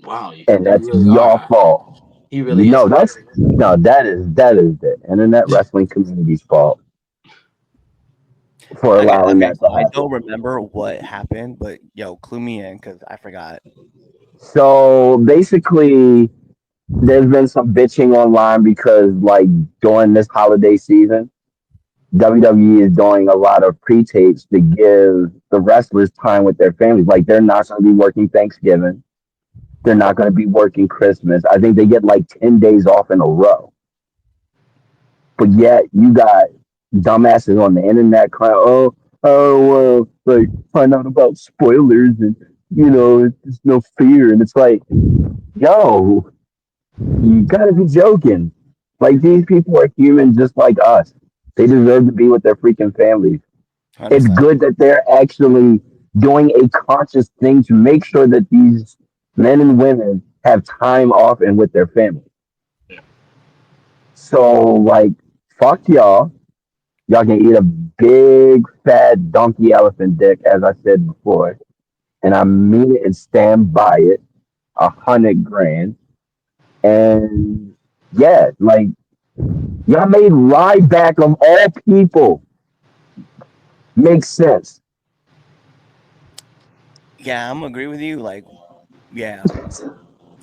A: Wow,
E: and that's really your fault.
A: He really is.
E: That is the internet wrestling community's fault for allowing that to happen.
F: I don't remember what happened, but clue me in because I forgot.
E: So basically, there's been some bitching online because, like, during this holiday season, WWE is doing a lot of pre-tapes to give the wrestlers time with their families. Like, they're not going to be working Thanksgiving. They're not going to be working Christmas. I think they get like 10 days off in a row. But yet you got dumbasses on the internet crying, like find out about spoilers and there's no fear, and it's like, yo, you gotta be joking. Like these people are human just like us. They deserve to be with their freaking families. It's
F: 100%.
E: good that they're actually doing a conscious thing to make sure that these men and women have time off and with their family. So like, fuck y'all. Y'all can eat a big fat donkey elephant dick, as I said before, and I mean it and stand by it. 100 grand, and yeah, like y'all made Ryback of all people make sense.
F: Yeah, I'm agree with you. Like, yeah,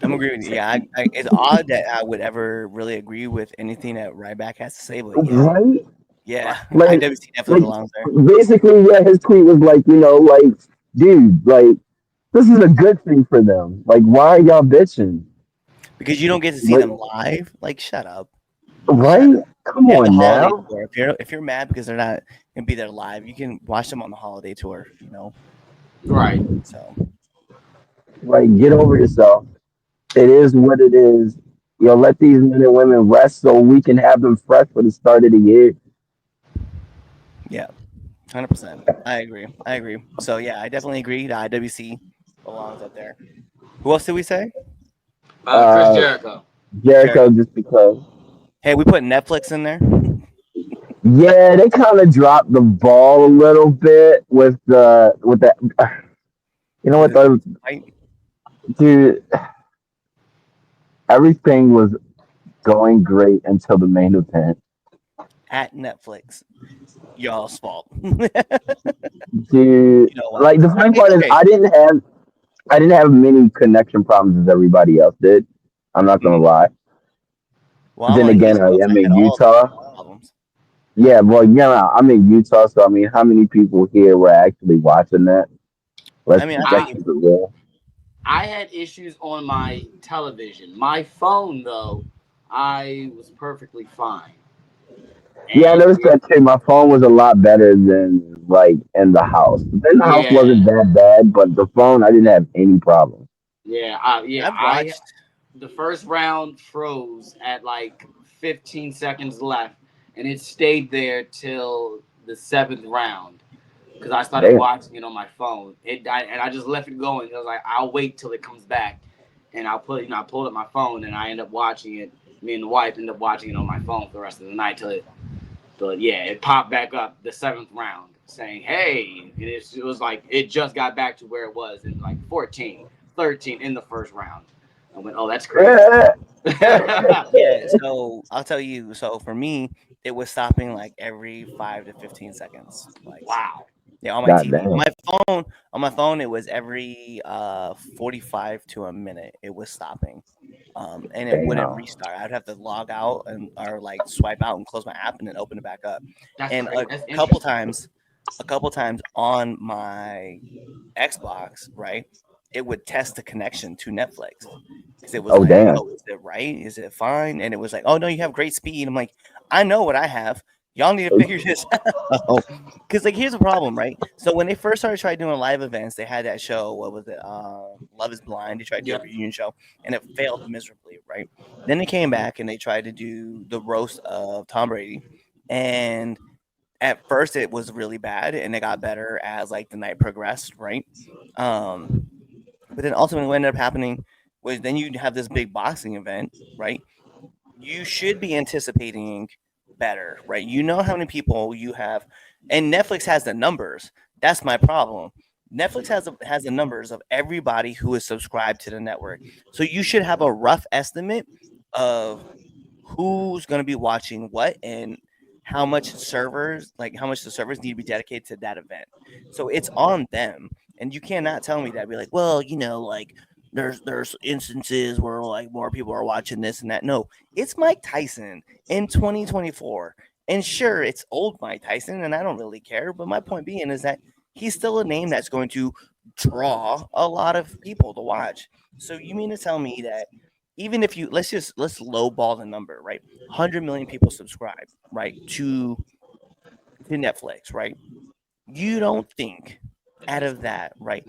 F: I'm agree with you. Yeah, it's odd that I would ever really agree with anything that Ryback has to say, but yeah,
E: Right?
F: yeah,
E: Like,
F: IWC definitely
E: like
F: belongs there
E: basically, yeah, his tweet was like, like, dude, like, this is a good thing for them. Like, why are y'all bitching?
F: because you don't get to see
E: But,
F: them live. Like, shut up, shut
E: right?
F: up.
E: Come
F: They have the
E: on
F: holiday
E: now.
F: tour. If you're mad because they're not gonna be there live, you can watch them on the holiday tour.
A: Right.
F: So
E: Like, get over yourself. It is what it is. Let these men and women rest so we can have them fresh for the start of the year.
F: yeah, 100%. I agree. I agree. So yeah, I definitely agree. The IWC belongs up there. Who else did we say?
A: Chris
E: Uh,
A: Jericho.
E: Jericho,
F: Jericho.
E: just because.
F: Hey, we put Netflix in there.
E: Yeah, they kind of dropped the ball a little bit with the. You know
F: With
E: what,
F: his
E: though,
F: fight
E: dude? Everything was going great until the main event.
F: at Netflix, y'all's fault. You
E: Dude,
F: know what?
E: like the funny part is,
F: Okay.
E: I didn't have many connection problems as everybody else did. I'm not gonna
F: Mhm.
E: lie.
F: Well,
E: But
F: I'm
E: then
F: on the
E: again,
F: East
E: I
F: Coast. I
E: am
F: had
E: in
F: all
E: Utah.
F: the problems.
E: Yeah, well, yeah, I'm in Utah, so I mean, how many people here were actually watching that?
F: I mean, I
E: Let's
A: I
F: think
E: keep it real.
A: I had issues on my television. My phone though, I was perfectly fine.
E: Yeah, I
A: And
E: noticed that too. My phone was a lot better than like in the house. Then the house
A: yeah,
E: wasn't that bad, but the phone, I didn't have any problem.
F: I've watched.
A: the first round froze at like 15 seconds left, and it stayed there till the seventh round because I started
E: Damn.
A: watching it on my phone. And I just left it going. I was like, I'll wait till it comes back, and I pulled up my phone, and I end up watching it. Me and the wife ended up watching it on my phone for the rest of the night till it. But yeah, it popped back up the seventh round saying, "Hey," and it was like it just got back to where it was in like 14, 13 in the first round. I went, "Oh, that's crazy."
F: Yeah, so I'll tell you. So for me, it was stopping like every 5 to 15 seconds. Like,
A: Wow.
F: yeah, on my
E: God
F: TV.
E: damn.
F: On my phone, it was every 45 to a minute. It was stopping. And it wouldn't
E: Damn.
F: restart. I'd have to log out and or like swipe out and close my app and then open it back up.
A: That's
F: And
A: crazy. That's
F: couple
A: interesting.
F: times, a couple times on my Xbox, right? It would test the connection to Netflix because it was
E: Oh,
F: like,
E: damn.
F: "Oh, is it right? Is it fine?" And it was like, "Oh no, you have great speed." I'm like, "I know what I have. Y'all need to figure this out." Because like, here's the problem, right? So when they first started trying doing live events, they had that show. What was it? Love Is Blind. They tried to do a
A: Yep.
F: reunion show, and it failed miserably, right? Then they came back and they tried to do the roast of Tom Brady, and at first it was really bad, and it got better as like the night progressed, right? Um, but then ultimately, what ended up happening was then you have this big boxing event, right? You should be anticipating better, right? You know how many people you have, and Netflix has the numbers. That's my problem. Netflix has the numbers of everybody who is subscribed to the network, so you should have a rough estimate of who's going to be watching what and how much the servers need to be dedicated to that event. So it's on them, and you cannot tell me that be like, well, like there's instances where like more people are watching this and that. No, it's Mike Tyson in 2024, and sure, it's old Mike Tyson, and I don't really care. But my point being is that he's still a name that's going to draw a lot of people to watch. So you mean to tell me that even if you let's lowball the number, right? 100 million people subscribe, right, to to Netflix, right? You don't think out of that, right?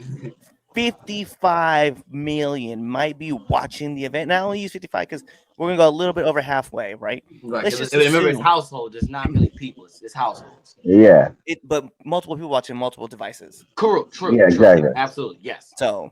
F: 55 million might be watching the event. Now, I only use 55 because we're gonna go a little bit over halfway, right?
A: Right.
F: Let's just
A: Remember, it's
F: assume
A: households. It's not really people. It's households.
E: Yeah.
F: but multiple people watching multiple devices.
A: True.
E: Yeah, exactly.
A: Absolutely. Yes.
F: So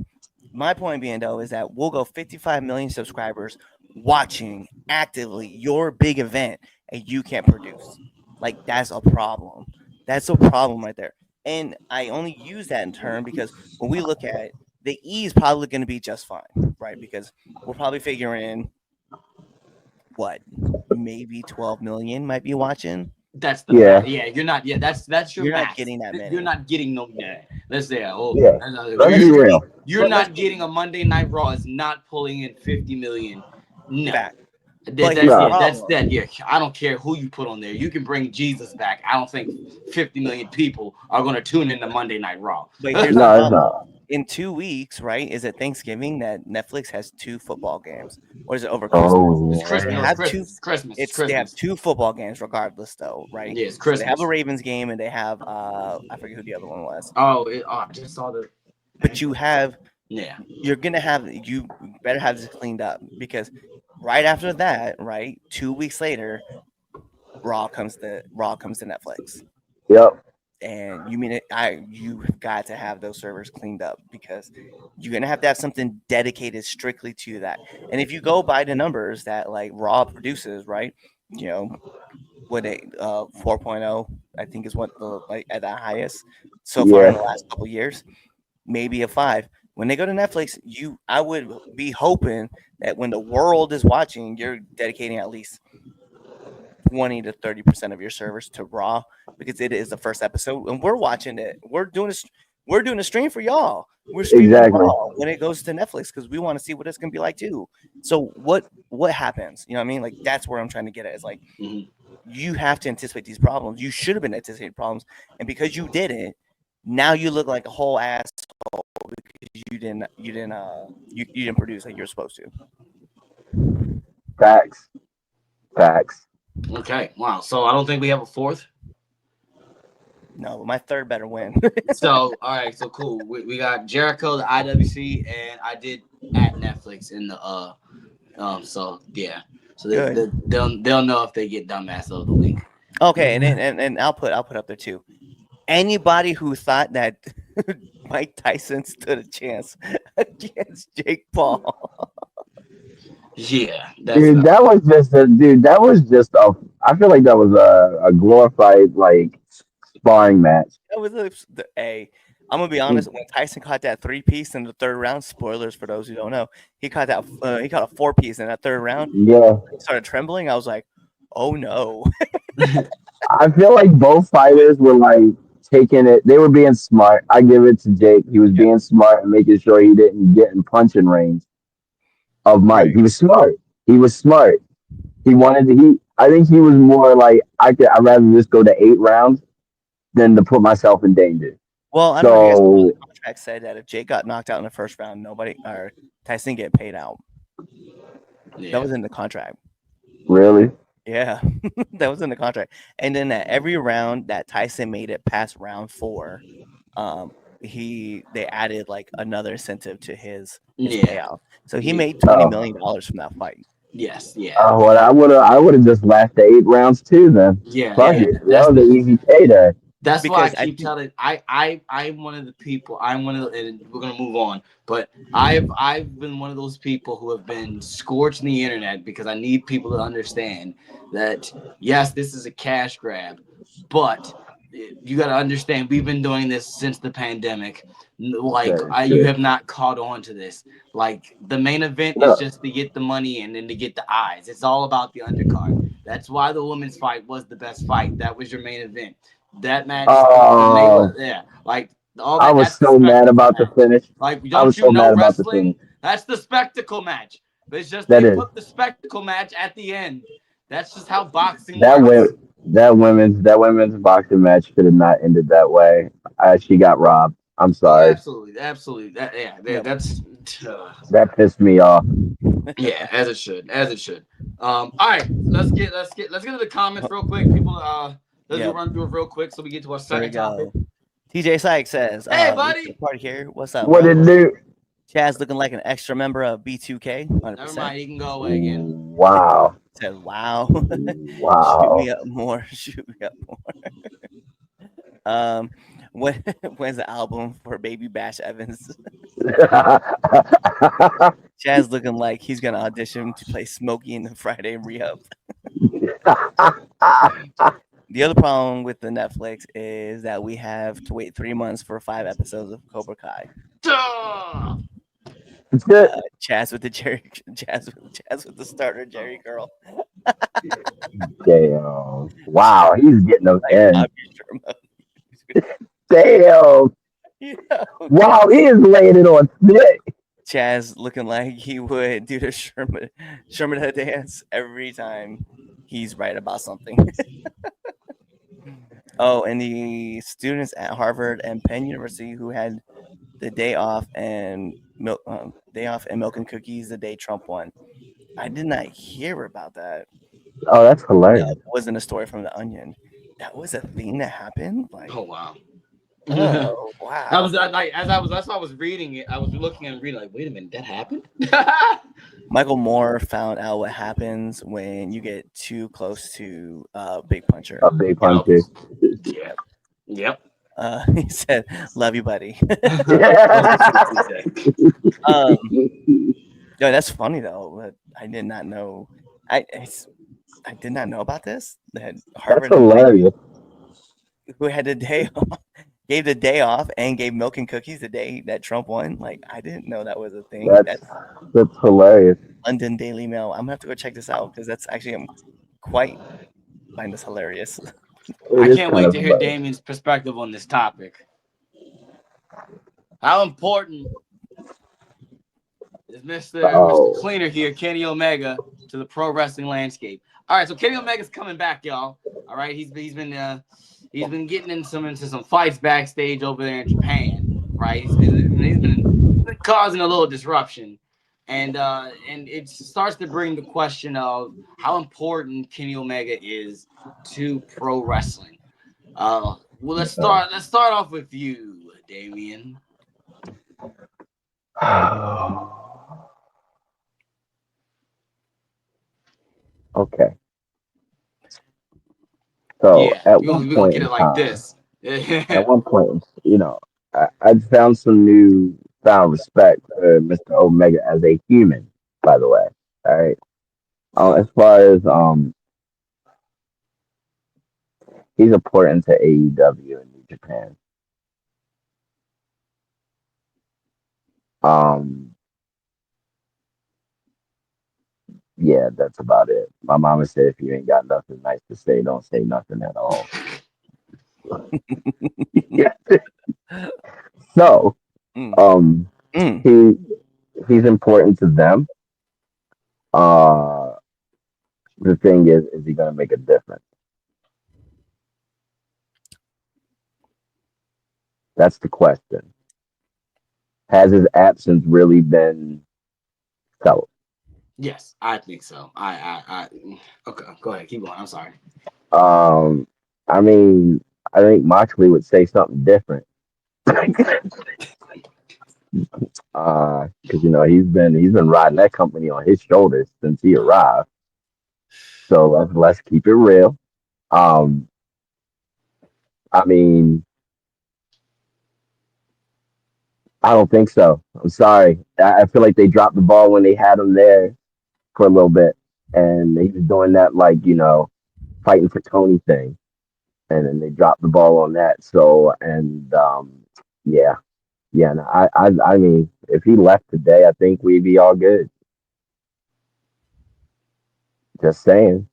F: my point being though is that we'll go 55 million subscribers watching actively your big event and you can't produce. Like that's a problem. That's a problem right there. And I only use that in term because when we look at the E is probably going to be just fine, right? Because we're probably figuring what maybe 12 million might be watching.
A: That's the math. Yeah. You're not. Yeah, that's your
F: You're
A: math.
F: not getting that many.
A: You're not getting no. Yeah. Let's say.
E: Yeah. Let's be real.
A: You're not getting a Monday Night Raw. Is not pulling in 50 million. No.
F: Back.
A: That's that. Yeah, I don't care who you put on there. You can bring Jesus back. I don't think 50 million people are going to tune into Monday Night Raw.
F: But here's the problem. In 2 weeks, right? Is it Thanksgiving that Netflix has 2 football games, or is it over Christmas?
A: It's Christmas. Christmas.
F: They have 2 football games, regardless, though, right?
A: Yeah, it's Christmas.
F: So they have a Ravens game, and they have I forget who the other one was.
A: I just saw the.
F: But you have.
A: Yeah.
F: You're gonna have. You better have this cleaned up because right after that, right, 2 weeks later, Raw comes to Netflix.
E: Yep.
F: And you mean it? You've got to have those servers cleaned up because you're gonna have to have something dedicated strictly to that. And if you go by the numbers that like Raw produces, right? You know, what 4.0, I think is what the like at the highest so far in the last couple of years, maybe a 5. When they go to Netflix, I would be hoping that when the world is watching, you're dedicating at least 20 to 30% of your servers to Raw because it is the first episode and we're watching it. We're doing a stream for y'all. We're streaming Raw when it goes to Netflix because we want to see what it's gonna be like too. So what happens? You know what I mean? Like that's where I'm trying to get at. Is like you have to anticipate these problems. You should have been anticipating problems, and because you didn't, now you look like a whole asshole because you didn't produce like you're supposed to.
E: Facts.
A: Okay. Wow. So I don't think we have a 4th.
F: No, but my 3rd better win.
A: So all right. So cool. We got Jericho, the IWC, and I did at Netflix in the So yeah. So they'll know if they get dumbass of the week.
F: Okay, and I'll put up there too. Anybody who thought that Mike Tyson stood a chance against Jake Paul.
A: Yeah,
E: that was just a. I feel like that was a glorified like sparring match.
F: That was I'm gonna be honest. When Tyson caught that 3-piece in the 3rd round, spoilers for those who don't know, he caught a 4-piece in that 3rd round.
E: Yeah,
F: he started trembling. I was like, oh no.
E: I feel like both fighters were like taking it. They were being smart. I give it to Jake. He was being smart and making sure he didn't get in punching range of Mike. He was smart. He wanted to. I think he was more like I'd rather just go to 8 rounds than to put myself in danger.
F: Well, I know the contract said that if Jake got knocked out in the 1st round, Tyson get paid out. Yeah. That was in the contract.
E: Really?
F: Yeah, that was in the contract. And then at every round that Tyson made it past round 4, they added like another incentive to his payout. So he made $20 million from that fight.
A: Yes, yeah.
E: Oh, well, I would have just lasted 8 rounds too then.
A: Yeah,
E: that was the easy payday.
A: That's because why I keep telling. I'm one of the people. I'm one of the, and we're gonna move on. But I've been one of those people who have been scorching the internet because I need people to understand that yes, this is a cash grab, but you got to understand we've been doing this since the pandemic. Like you have not caught on to this. Like the main event is just to get the money and then to get the eyes. It's all about the undercard. That's why the women's fight was the best fight. That was your main event. That match, like all that.
E: I was so mad about the finish.
A: Like, don't you know wrestling? That's the spectacle match. But it's just they put the spectacle match at the end. That's just how boxing works.
E: That women's boxing match should have not ended that way. She got robbed. I'm sorry.
A: Absolutely. That's
E: that pissed me off.
A: Yeah, as it should. All right, let's get to the comments real quick. People, Let's
F: Yep.
A: run through it real quick so we get to our
F: There we
A: second topic.
F: go. TJ Sykes says,
A: Hey,
F: "Listen
A: buddy.
F: to the party here. What's up,
E: What
F: bro?
E: it do?
F: Chaz looking like an extra member of B2K. 100%.
A: Never mind. He can go away again.
E: Wow.
F: Said, wow. Shoot
E: Wow.
F: me up more. Shoot me up more. When's the album for Baby Bash Evans? Chaz looking like he's gonna audition to play Smokey in the Friday re-up. The other problem with the Netflix is that we have to wait 3 months for 5 episodes of Cobra Kai.
A: Duh!
F: Chaz with the starter Jerry girl.
E: Damn. Wow, he's getting them in.
F: Bobby Sherman.
E: Damn.
F: Yeah.
E: Wow, he is laying it on thick.
F: Chaz looking like he would do the Sherman head dance every time he's right about something. Oh, and the students at Harvard and Penn University who had the day off and milk and cookies the day Trump won. I did not hear about that.
E: Oh, that's hilarious.
F: That wasn't a story from The Onion. That was a thing that happened. Like,
A: Oh wow.
F: oh wow.
A: I was like, as I was reading it, I was looking and reading like, wait a minute, that happened?
F: Michael Moore found out what happens when you get too close to Big Puncher.
E: A big puncher.
A: Yep.
F: He said, "Love you, buddy." No, that's funny though. But I did not know. I did not know about this. That Harvard,
E: That's hilarious.
F: who had the day off, gave the day off and gave milk and cookies the day that Trump won. Like, I didn't know that was a thing.
E: That's hilarious.
F: London Daily Mail. I'm gonna have to go check this out because that's actually find this hilarious.
A: I can't wait to hear Damien's perspective on this topic. How important is Mr. Cleaner here, Kenny Omega, to the pro wrestling landscape? All right, so Kenny Omega's coming back, y'all. All right, he's been getting into some fights backstage over there in Japan, right? He's been causing a little disruption, and it starts to bring the question of how important Kenny Omega is to pro wrestling. Well, let's start off with you, Damien.
E: Okay. So
A: Yeah,
E: at
A: we
E: one
A: gonna
E: point
A: get it
E: in
A: like
E: time,
A: this.
E: at one point, I found some newfound respect for Mr. Omega as a human, by the way. All right. As far as he's important to AEW in New Japan. Yeah, that's about it. My mama said if you ain't got nothing nice to say, don't say nothing at all. Yeah. So, he's important to them. The thing is he gonna make a difference? That's the question. Has his absence really been felt?
A: Yes, I think so. Okay, go ahead, keep going. I'm sorry.
E: I mean, I think Moxley would say something different. Because he's been riding that company on his shoulders since he arrived. So let's keep it real. I mean, I don't think so. I'm sorry. I feel like they dropped the ball when they had him there for a little bit, and he was doing that fighting for Tony thing, and then they dropped the ball on that. So yeah. No, I mean, if he left today, I think we'd be all good. Just saying.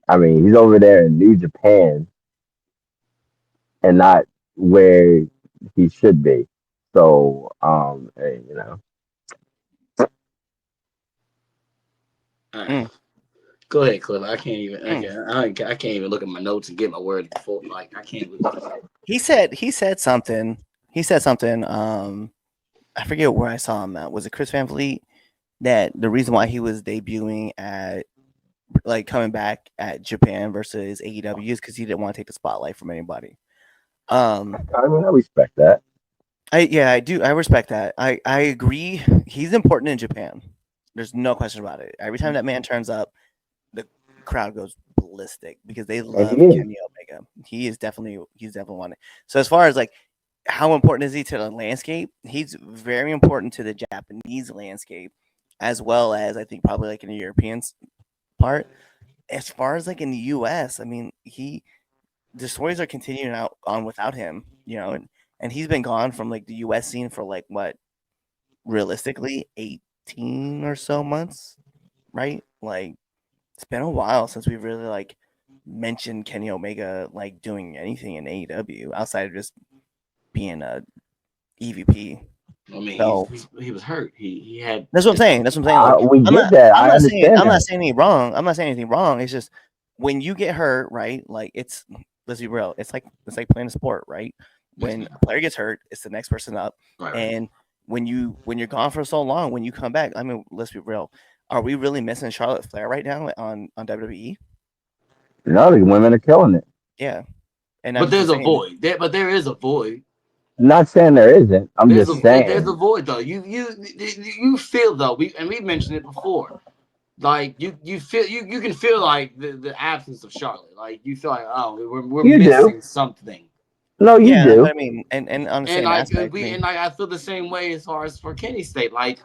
E: I mean, he's over there in New Japan and not where he should be. So, hey,
A: All right. Go ahead, Cliff. I can't even. I can't even look at my notes and get my words before. Like, I can't.
F: He said something. I forget where I saw him at. Was it Chris Van Vliet? That the reason why he was debuting at like coming back at Japan versus AEW is because he didn't want to take the spotlight from anybody.
E: I mean, I respect that.
F: I do. I respect that. I agree. He's important in Japan. There's no question about it. Every time that man turns up, the crowd goes ballistic because they love
E: he is.
F: Kenny Omega. He's definitely one. So as far as like how important is he to the landscape? He's very important to the Japanese landscape, as well as I think probably like in the European part. As far as like in the U.S., I mean, the stories are continuing out on without him, and he's been gone from like the U.S. scene for like what, realistically, 18 or so months, right? Like it's been a while since we've really like mentioned Kenny Omega like doing anything in AEW outside of just being a EVP.
A: I mean,
F: So,
A: he was hurt. He had.
F: That's what I'm saying. Like,
E: we get that. I understand.
F: I'm not saying anything wrong. I'm not saying anything wrong. It's just when you get hurt, right? Like let's be real. It's like playing a sport, right? When a player gets hurt, it's the next person up.
A: Right.
F: And when you're gone for so long, when you come back, I mean, let's be real. Are we really missing Charlotte Flair right now on WWE?
E: No, the women are killing it.
F: Yeah.
A: But there's a void. There is a void.
E: I'm not saying there isn't. I'm just saying
A: there's a void though. You feel though. We mentioned it before. Like you feel you can feel like the absence of Charlotte. Like you feel like we're missing something.
E: No, you do.
F: I mean, and on the same
A: like
F: aspect,
A: I feel the same way as far as for Kenny State. Like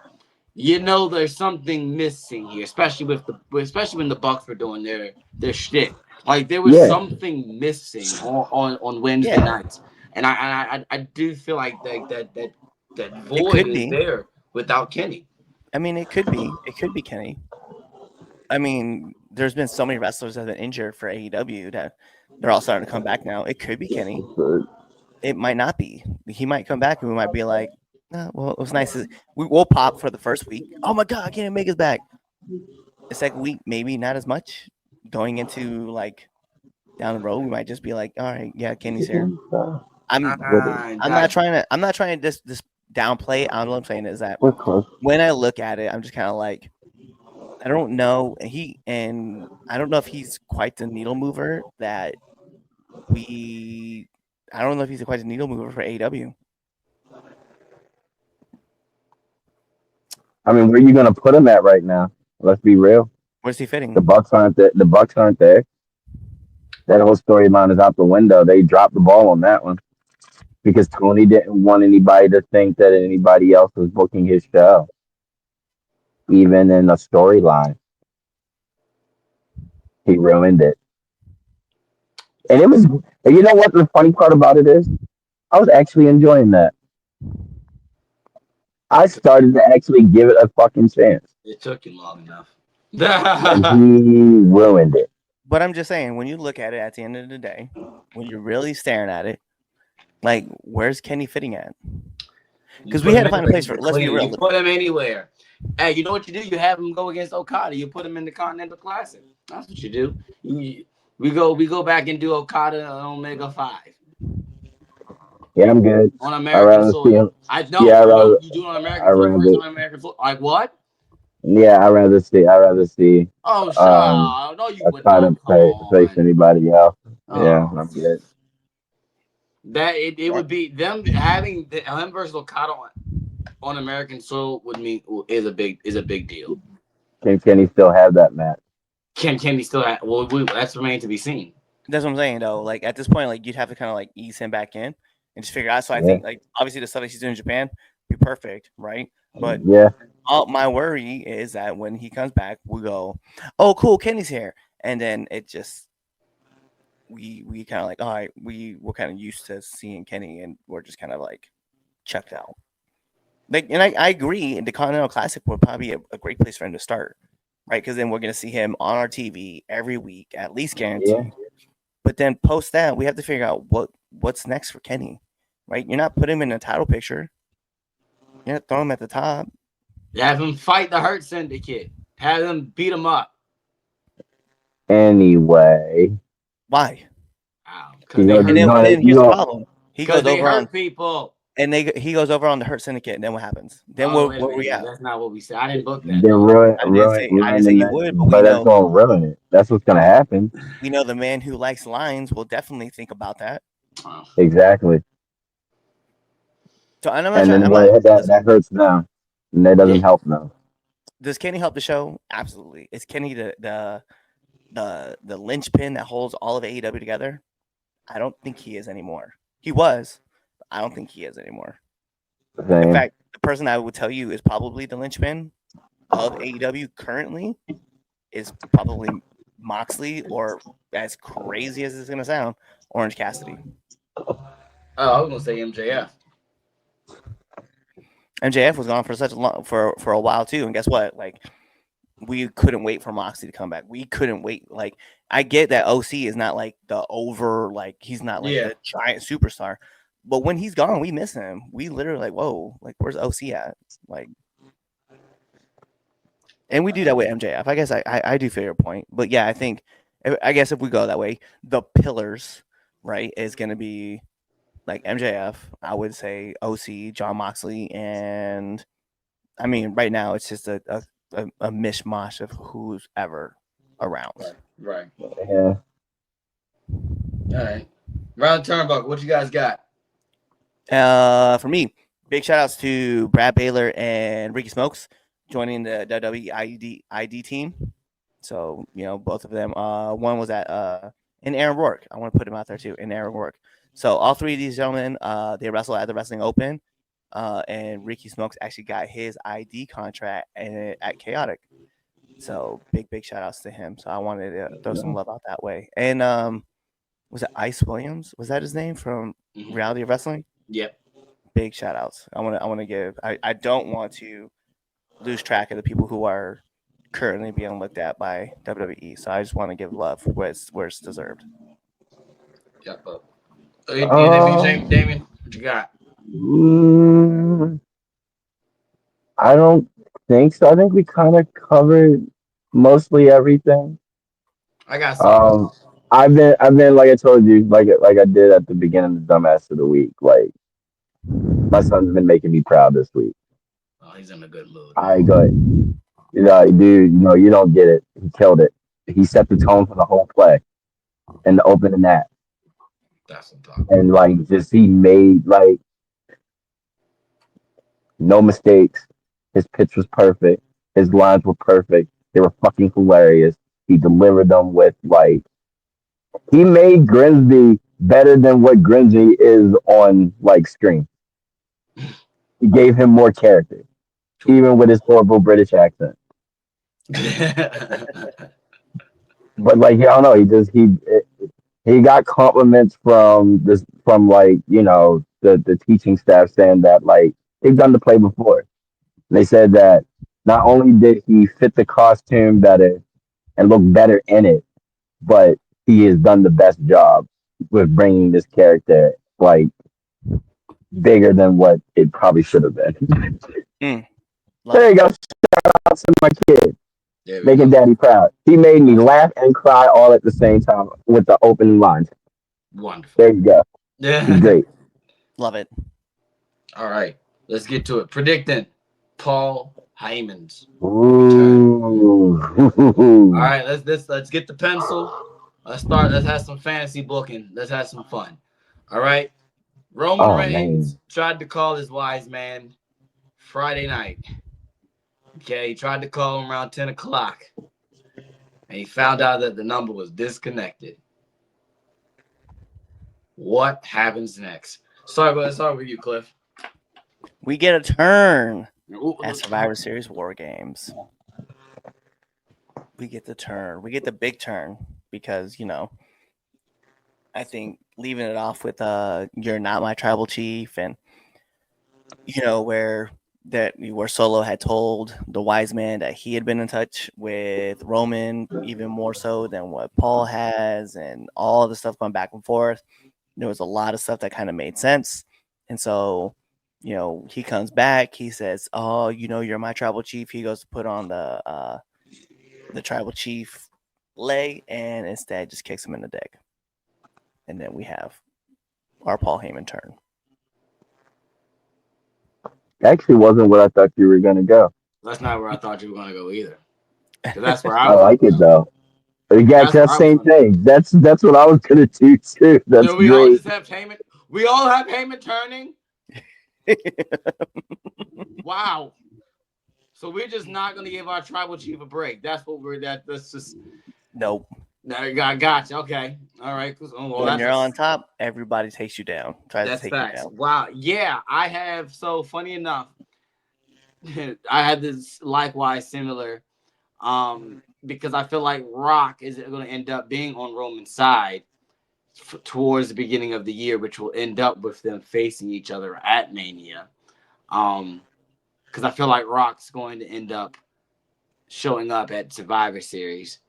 A: there's something missing here, especially when the Bucks were doing their shit. Like there was something missing on Wednesday nights. And I do feel like that void is there without Kenny.
F: I mean, it could be Kenny. I mean, there's been so many wrestlers that have been injured for AEW that they're all starting to come back now. It could be Kenny. It might not be. He might come back and we might be like, well, it was nice. We'll pop for the first week. Oh my God, Kenny Omega's back. The second week, maybe not as much. Going into like down the road, we might just be like, all right, yeah, Kenny's here. I'm not trying to just downplay. All I'm saying is that when I look at it, I'm just kind of like, I don't know. I don't know if he's quite the needle mover that I don't know if he's quite the needle mover for AEW.
E: I mean, where are you going to put him at right now? Let's be real.
F: Where's he fitting?
E: The Bucks aren't there. That whole storyline is out the window. They dropped the ball on that one because Tony didn't want anybody to think that anybody else was booking his show, even in a storyline. He ruined it. And it was, you know what the funny part about it is? I was actually enjoying that. I started to actually give it a fucking chance.
A: It took you long enough.
E: And he ruined it.
F: But I'm just saying, when you look at it at the end of the day, when you're really staring at it, like, where's Kenny fitting at? Because we had to find a place for it. Let's be real.
A: You put him anywhere. Hey, you know what you do? You have him go against Okada. You put him in the Continental Classic. That's what you do. We go back and do Okada on Omega 5.
E: Yeah, I'm good.
A: On American soil. I know. Yeah, you do it on American soil. Like what?
E: Yeah, I'd rather see.
A: Oh, shut no, you
E: wouldn't face anybody else. Yeah, I'm good.
A: That it would be them having him versus Okada on American soil is a big deal.
E: Can he still have that match?
A: Can he still have? Well, that's remained to be seen.
F: That's what I'm saying though. Like at this point, like you'd have to kind of like ease him back in and just figure out. So I think like obviously the stuff that he's doing in Japan be perfect, right? But my worry is that when he comes back, we go, oh cool, Kenny's here, and then it just we kind of like, all right, we're kind of used to seeing Kenny, and we're just kind of like checked out. Like, and I agree, the Continental Classic would probably be a great place for him to start, right? Because then we're gonna see him on our TV every week, at least guaranteed. Yeah. But then post that, we have to figure out what's next for Kenny, right? You're not putting him in a title picture. You're not throwing him at the top.
A: You have him fight the Hurt Syndicate. Have them beat him up.
E: Anyway.
F: Why?
A: Because here's the problem.
F: He goes
A: over
F: hurt
A: people.
F: And he goes over on the Hurt Syndicate, and then what happens? Then
A: Oh,
F: where we at?
A: That's not what we said. I didn't book that.
E: Then ruin
F: I didn't say
E: the
F: you
E: match,
F: would, but
E: but that's gonna ruin it. That's what's gonna happen.
F: we know the man who likes lines will definitely think about that.
A: Oh.
E: Exactly.
F: So I'm not
E: And
F: trying.
E: then
F: I'm not,
E: that hurts them, and that doesn't help them.
F: Does Kenny help the show? Absolutely. Is Kenny the linchpin that holds all of AEW together? I don't think he is anymore. He was. But I don't think he is anymore.
E: Same.
F: In fact, the person I would tell you is probably the linchpin of AEW currently is probably Moxley, or as crazy as it's gonna sound, Orange Cassidy.
A: Oh, I was gonna say MJF.
F: MJF was gone for such a long for a while too, and guess what? Like, we couldn't wait for Moxley to come back. We couldn't wait. Like, I get that OC is not like he's not like the giant superstar, but when he's gone, we miss him. We literally like, whoa, like where's OC at? Like, and we do that with MJF. I guess I do feel your point, but yeah, I guess if we go that way, the pillars, right, is going to be like MJF. I would say OC, John Moxley, and I mean right now it's just a mishmash of who's ever around.
A: Right.
E: Yeah.
A: All right. Round turnbuckle. What you guys got?
F: For me, big shout outs to Brad Baylor and Ricky Smokes joining the WWE ID team. So, both of them. One was and Aaron Rourke. I want to put him out there too, and Aaron Rourke. So all three of these gentlemen, they wrestle at the Wrestling Open, and Ricky Smokes actually got his ID contract at Chaotic. So big shout outs to him. So I wanted to throw some love out that way. And was it Ice Williams? Was that his name from Reality of Wrestling?
A: Yep.
F: Big shout outs. I want to give. I don't want to lose track of the people who are currently being looked at by WWE. So I just want to give love where it's deserved.
A: Yep. Damien, what you got?
E: I don't think so. I think we kind of covered mostly everything.
A: I got some.
E: I've been like I told you, like I did at the beginning of the dumbass of the week. Like, my son's been making me proud this week.
A: Oh, he's in a good mood.
E: All right, go ahead. Dude, you don't get it. He killed it. He set the tone for the whole play and the opening that.
A: That's what I'm talking
E: and like just he made like no mistakes. His pitch was perfect. His lines were perfect. They were fucking hilarious. He delivered them with like he made Grimsby better than what Grimsby is on like screen. He gave him more character, even with his horrible British accent. But like I don't know, he got compliments from like the teaching staff saying that like they've done the play before. They said that not only did he fit the costume better and look better in it, but he has done the best job with bringing this character like bigger than what it probably should have been. There you go. Shout out to my kid. Making daddy proud. He made me laugh and cry all at the same time with the opening lines.
A: Wonderful.
E: There you go.
A: Yeah.
E: He's great.
F: Love it.
A: All right. Let's get to it. Predicting Paul Heyman's
E: return.
A: All right, let's get the pencil. Let's have some fantasy booking. Let's have some fun. All right. Roman Reigns tried to call his wise man Friday night. Okay, he tried to call him around 10 o'clock. And he found out that the number was disconnected. What happens next? Start with you, Cliff.
F: We get a turn at Survivor Series War Games. We get the turn. We get the big turn because, I think leaving it off with "You're Not My Tribal Chief" and where Solo had told the wise man that he had been in touch with Roman even more so than what Paul has, and all the stuff going back and forth. There was a lot of stuff that kind of made sense. And so, he comes back, he says, "Oh, you're my tribal chief." He goes to put on the tribal chief lei, and instead just kicks him in the dick. And then we have our Paul Heyman turn.
E: Actually, wasn't what I thought you were gonna go.
A: That's not where I thought you were going to go either. 'Cause that's where I
E: I
A: was going
E: like
A: to
E: it
A: go.
E: though. Yeah,
A: That's where
E: that
A: I was
E: same
A: going to go.
E: thing. That's what I was gonna do too. That's
A: Do we all
E: great.
A: just have Heyman? We all have Heyman turning? Wow. So we're just not going to give our tribal chief a break. That's what we're, that's just,
F: Nope.
A: I got you. Okay. All right. Oh, well,
F: When you're on top, everybody takes you down. Tries to
A: that's
F: take
A: facts.
F: you down.
A: Wow. Yeah, I have. So funny enough, I had this likewise similar, because I feel like Rock is going to end up being on Roman's side towards the beginning of the year, which will end up with them facing each other at Mania. Because I feel like Rock's going to end up showing up at Survivor Series,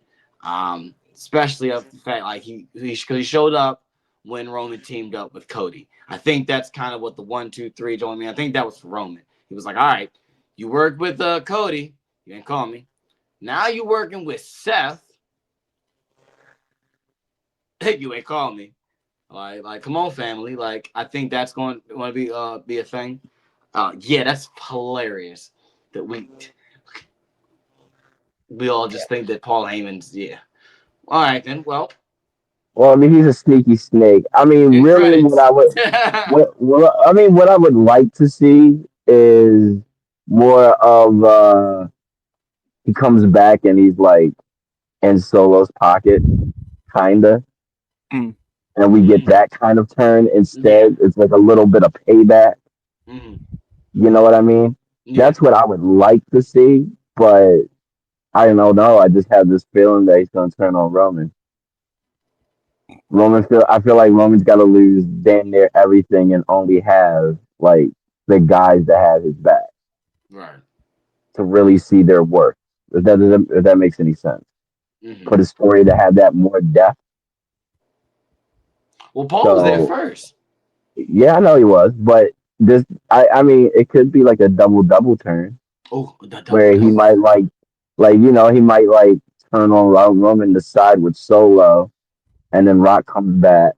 A: especially of the fact like he showed up when Roman teamed up with Cody. I think that's kind of what the 1, 2, 3 joined me. I think that was for Roman. He was like, "All right, you worked with Cody, you didn't call me. Now you working with Seth, you ain't call me. Like, come on, family. Like, I think that's going to be a thing. Yeah, that's hilarious that we all just think that Paul Heyman's All right then. Well,
E: Well, I mean, he's a sneaky snake. I mean,
A: in
E: really, what
A: credits.
E: I would, I mean, what I would like to see is more of he comes back and he's like in Solo's pocket, kinda,
F: Mm.
E: and we get that kind of turn
A: Yeah.
E: instead. It's like a little bit of payback.
A: Hmm.
E: You know what I mean?
A: Yeah.
E: That's what I would like to see, but I don't know. I just have this feeling that he's gonna turn on Roman. I feel like Roman's got to lose damn near everything and only have like the guys that have his back
A: Right.
E: to really see their worth. If that makes any sense.
A: Hmm.
E: For the story to have that more depth.
A: Well, Paul was there
E: So
A: first.
E: yeah, I know he was, but this I mean it could be like a double turn
A: Oh, the double
E: where he
A: double.
E: might he might like turn on Roman to side with Solo, and then Rock comes back,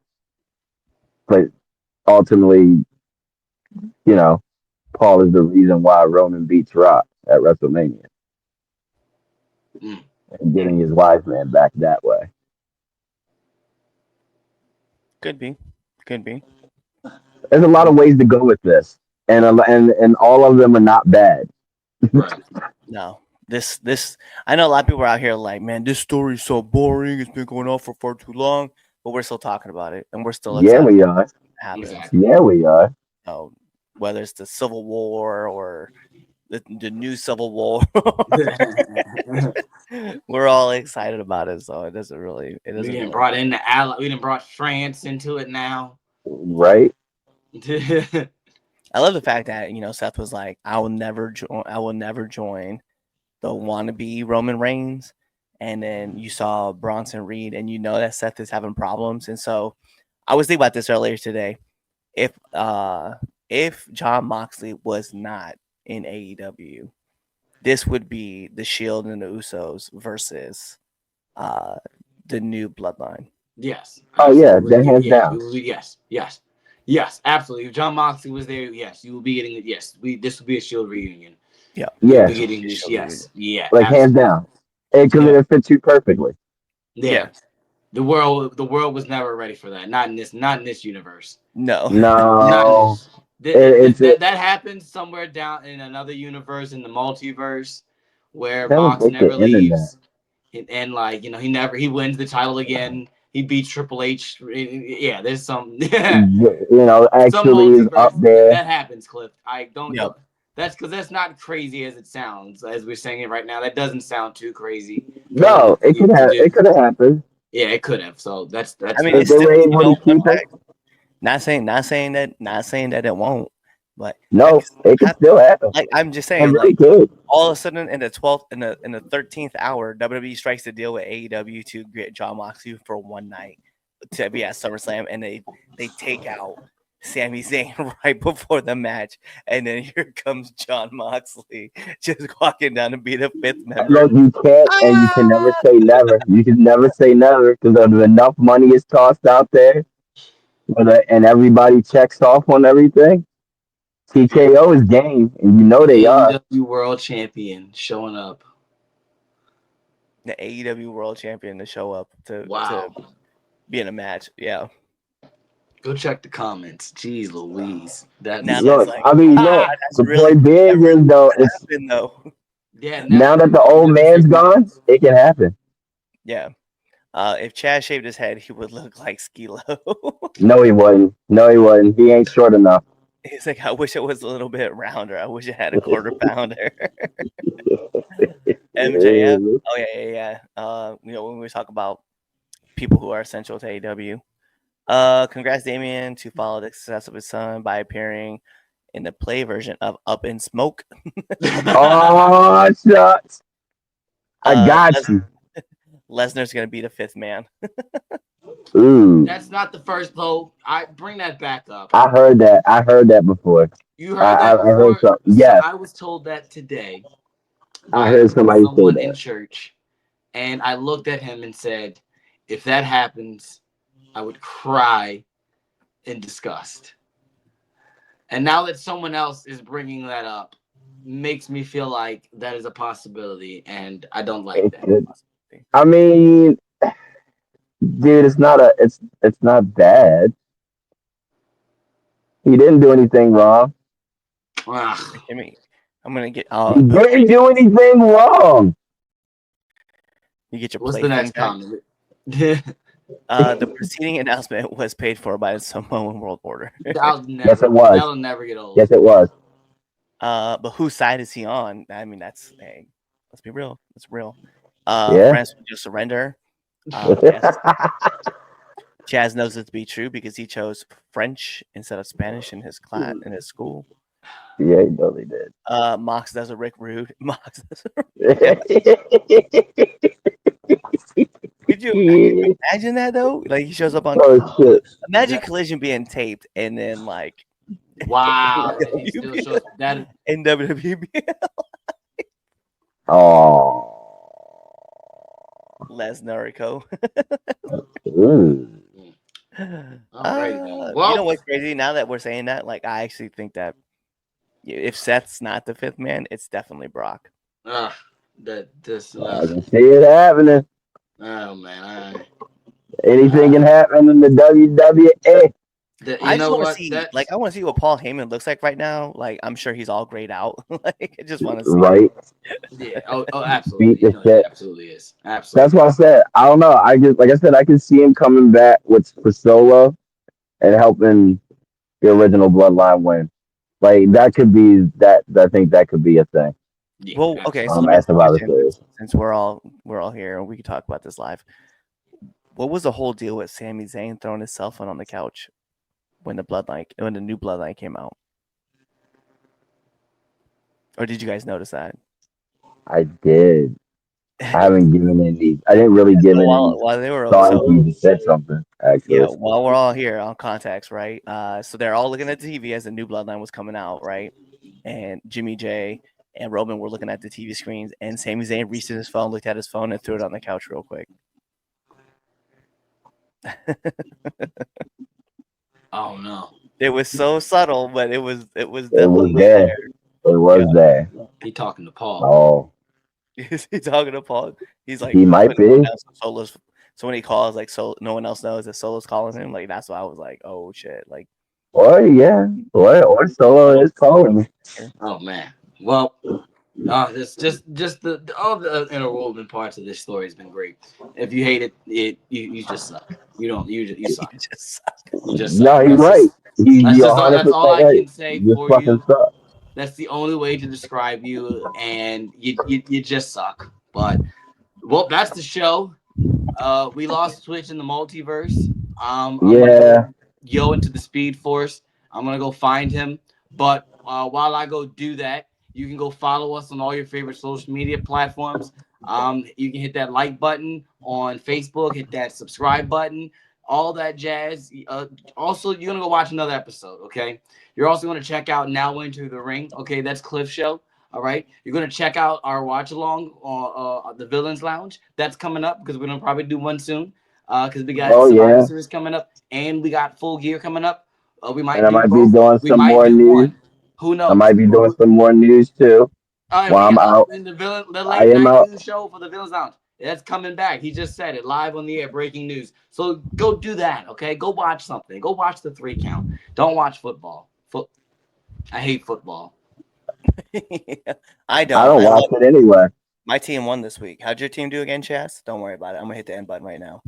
E: but ultimately, you know, Paul is the reason why Roman beats Rock at WrestleMania
A: Mm.
E: and getting his wise man back that way.
F: Could be. Could be.
E: There's a lot of ways to go with this, and all of them are not bad.
A: Right.
F: No. This I know a lot of people are out here like, man, this story's so boring. It's been going on for far too long, but we're still talking about it, and we're still
E: Yeah,
F: excited
E: we
F: about
E: are.
F: what happens.
A: Exactly.
E: Yeah, we are.
F: Whether it's the Civil War or the new Civil War, we're all excited about it. So it doesn't really. It
A: We
F: doesn't
A: didn't
F: really.
A: brought in the ally. We didn't brought France into it now.
E: Right?
F: I love the fact that Seth was like, I will never join. I will never join the wannabe Roman Reigns. And then you saw Bronson Reed, and you know that Seth is having problems. And so I was thinking about this earlier today. If John Moxley was not in AEW, this would be the Shield and the Usos versus the new Bloodline.
A: Yes.
E: Oh yeah,
A: Absolutely.
E: that hands
A: Yeah.
E: down.
A: Yes. Absolutely. If John Moxley was there, yes, you will be getting it. Yes. This will be a Shield reunion.
F: Yeah.
A: You'll
E: Yeah,
A: be getting this. Yes. Yeah.
E: like hands
A: Absolutely.
E: down, because
F: Yeah.
E: it fits you perfectly.
A: Yeah. The world was never ready for that. Not in this universe.
F: No.
A: Not in
E: No,
A: this.
E: it's
A: That happens somewhere down in another universe in the multiverse where
E: that was
A: Mox
E: like the
A: never
E: internet.
A: leaves, and like he wins the title again. He beats Triple H. Yeah, there's some some
E: Actually is up
A: multiverse
E: there.
A: that happens. Cliff, I don't.
F: Yep.
A: That's because that's not crazy as it sounds. As we're saying it right now, that doesn't sound too crazy for them
E: No,
A: to do.
E: it could have happened
A: Yeah, it could have. So that's
F: I mean,
E: if
F: it's
E: they
F: still
E: were able to
F: fun
E: keep him.
F: fact. Not saying that it won't, but that
E: No,
F: could still
E: it could
F: happen.
E: still happen.
F: Like I'm just
E: It
F: saying,
E: really
F: like
E: could.
F: all of a sudden in the 12th in the 13th hour, WWE strikes a deal with AEW to get John Moxley for one night to be at SummerSlam, and they take out Sami Zayn right before the match, and then here comes John Moxley just walking down to be the fifth member.
E: Look, you can't, and you can never
F: Ah!
E: say never. You can never say never because there's enough money is tossed out there, and everybody checks off on everything. TKO is game, and you know they are.
A: AEW World Champion showing up.
F: The AEW World Champion to show up to
A: Wow.
F: be in a match. Yeah.
A: Go check the comments. Jeez Louise. That's
F: Now
E: Look,
F: that's like,
E: I mean,
F: ah,
E: look.
F: that's
E: The
F: really
E: point being
F: that really
E: is though,
F: could
E: it's
F: happen though.
A: yeah.
E: now that the old man's gone, it can happen.
F: Yeah. If Chaz shaved his head, he would look like Skilo.
E: No, he wouldn't. No, he wouldn't. He ain't short enough.
F: He's like, I wish it was a little bit rounder. I wish it had a quarter pounder. MJF. Oh yeah. When we talk about people who are essential to AEW. Congrats, Damien, to follow the success of his son by appearing in the play version of Up in Smoke.
E: Oh, shucks. I got you.
F: Lesnar's gonna be the fifth man.
E: Ooh.
A: That's not the first though. I bring that back up.
E: I heard that before.
A: You heard that before?
E: I heard something. Yeah.
A: So I was told that today.
E: I heard somebody say
A: someone
E: that.
A: in church, and I looked at him and said, "If that happens, I would cry in disgust." And now that someone else is bringing that up, makes me feel like that is a possibility, and I don't like that.
E: I mean, dude, it's not bad. He didn't do anything wrong.
A: Ugh.
F: I'm gonna get.
E: He didn't do anything wrong.
F: You get your.
A: What's the next comment?
F: The preceding announcement was paid for by the Samoan World Order.
E: Yes, it was.
A: That'll never get old.
E: Yes, it was.
F: But whose side is he on? I mean, let's be real. It's real.
E: Yeah.
F: France will just surrender. Chaz knows it to be true because he chose French instead of Spanish in his class in his school.
E: Yeah, he totally did.
F: Mox does a Rick Rude. Mox does Could you imagine that though? Like he shows up on.
E: Shit.
F: Imagine Collision being taped and then like.
A: Wow. He still shows that
F: in WWE.
E: Oh.
F: Lesnarico.
A: Well,
F: you know what's crazy? Now that we're saying that, like I actually think that if Seth's not the fifth man, it's definitely Brock.
E: I can see it happening.
A: Oh man,
E: anything can happen in the WWE.
F: I just want to see, I want to see what Paul Heyman looks like right now. Like, I'm sure he's all grayed out. Like, I just want to see.
E: Right?
A: Yeah. Oh, absolutely. He absolutely is. Absolutely.
E: That's what I said. I don't know. Like I said, I can see him coming back for Solo and helping the original Bloodline win. Like that could be that. I think that could be a thing.
F: Yeah, well, okay. So since we're all here and we can talk about this live. What was the whole deal with Sami Zayn throwing his cell phone on the couch when the new Bloodline came out? Or did you guys notice that?
E: I did. I haven't given any. I didn't really give any.
F: While they were
E: you said something. Actually,
F: yeah. While we're all here on Context, right? So they're all looking at the TV as the new Bloodline was coming out, right? And Jimmy J and Roman were looking at the TV screens, and Sami Zayn reached in his phone, looked at his phone, and threw it on the couch real quick.
A: Oh no!
F: It was so subtle, but it was definitely
E: there. It was there.
A: He talking to Paul.
E: Oh,
F: he's talking to Paul. He's like,
E: he might be.
F: So when he calls, like, so no one else knows that Solo's calling him. Like that's why I was like, oh shit, like.
E: Or yeah, or Solo is calling me.
A: Oh man. Well, this just all the interwoven parts of this story has been great. If you hate it, you just suck. You suck. You just suck. You just suck.
E: No, he's right.
A: That's all I can say for you. Suck. That's the only way to describe you, and you just suck. But well, that's the show. We lost Twitch in the multiverse. I'm gonna go into the Speed Force. I'm gonna go find him. But while I go do that, you can go follow us on all your favorite social media platforms. You can hit that like button on Facebook, hit that subscribe button, all that jazz. Also, you're going to go watch another episode, okay? You're also going to check out Now Into the Ring, okay? That's Cliff's show, all right? You're going to check out our watch-along on the Villains Lounge. That's coming up because we're going to probably do one soon because we got Survivor Series coming up and we got Full Gear coming up. We might
E: be doing some more news.
A: Who
E: I
A: knows?
E: might be doing some more news too
A: Oh,
E: while I'm
A: yeah,
E: out.
A: and the
E: I
A: late
E: am
A: night
E: out.
A: news show for the Villains Lounge. That's coming back. He just said it live on the air, breaking news. So go do that, okay? Go watch something. Go watch the 3 count. Don't watch football. I hate football.
F: I
E: I
F: don't.
E: don't
F: I
E: watch
F: love
E: it anyway.
F: my team won this week. How'd your team do again, Chaz? Don't worry about it. I'm gonna hit the end button right now.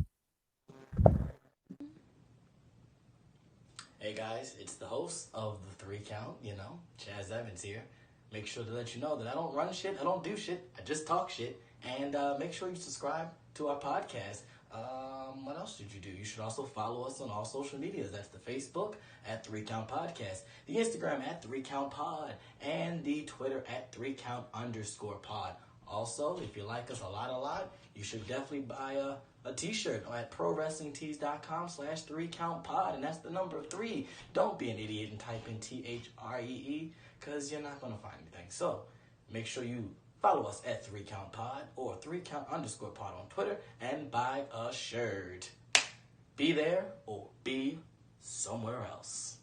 C: Hey guys, it's the host of the 3 count, Chaz Evans here. Make sure to let you know that I don't run shit, I don't do shit, I just talk shit. And make sure you subscribe to our podcast. What else did you do? You should also follow us on all social medias. That's the Facebook at 3Count Podcast, the Instagram at 3Count Pod, and the Twitter at 3Count_pod. Also, if you like us a lot, you should definitely buy a t-shirt at prowrestlingtees.com/3countpod, and that's the number 3. Don't be an idiot and type in THREE, because you're not going to find anything. So make sure you follow us at 3countpod or 3count_pod on Twitter and buy a shirt. Be there or be somewhere else.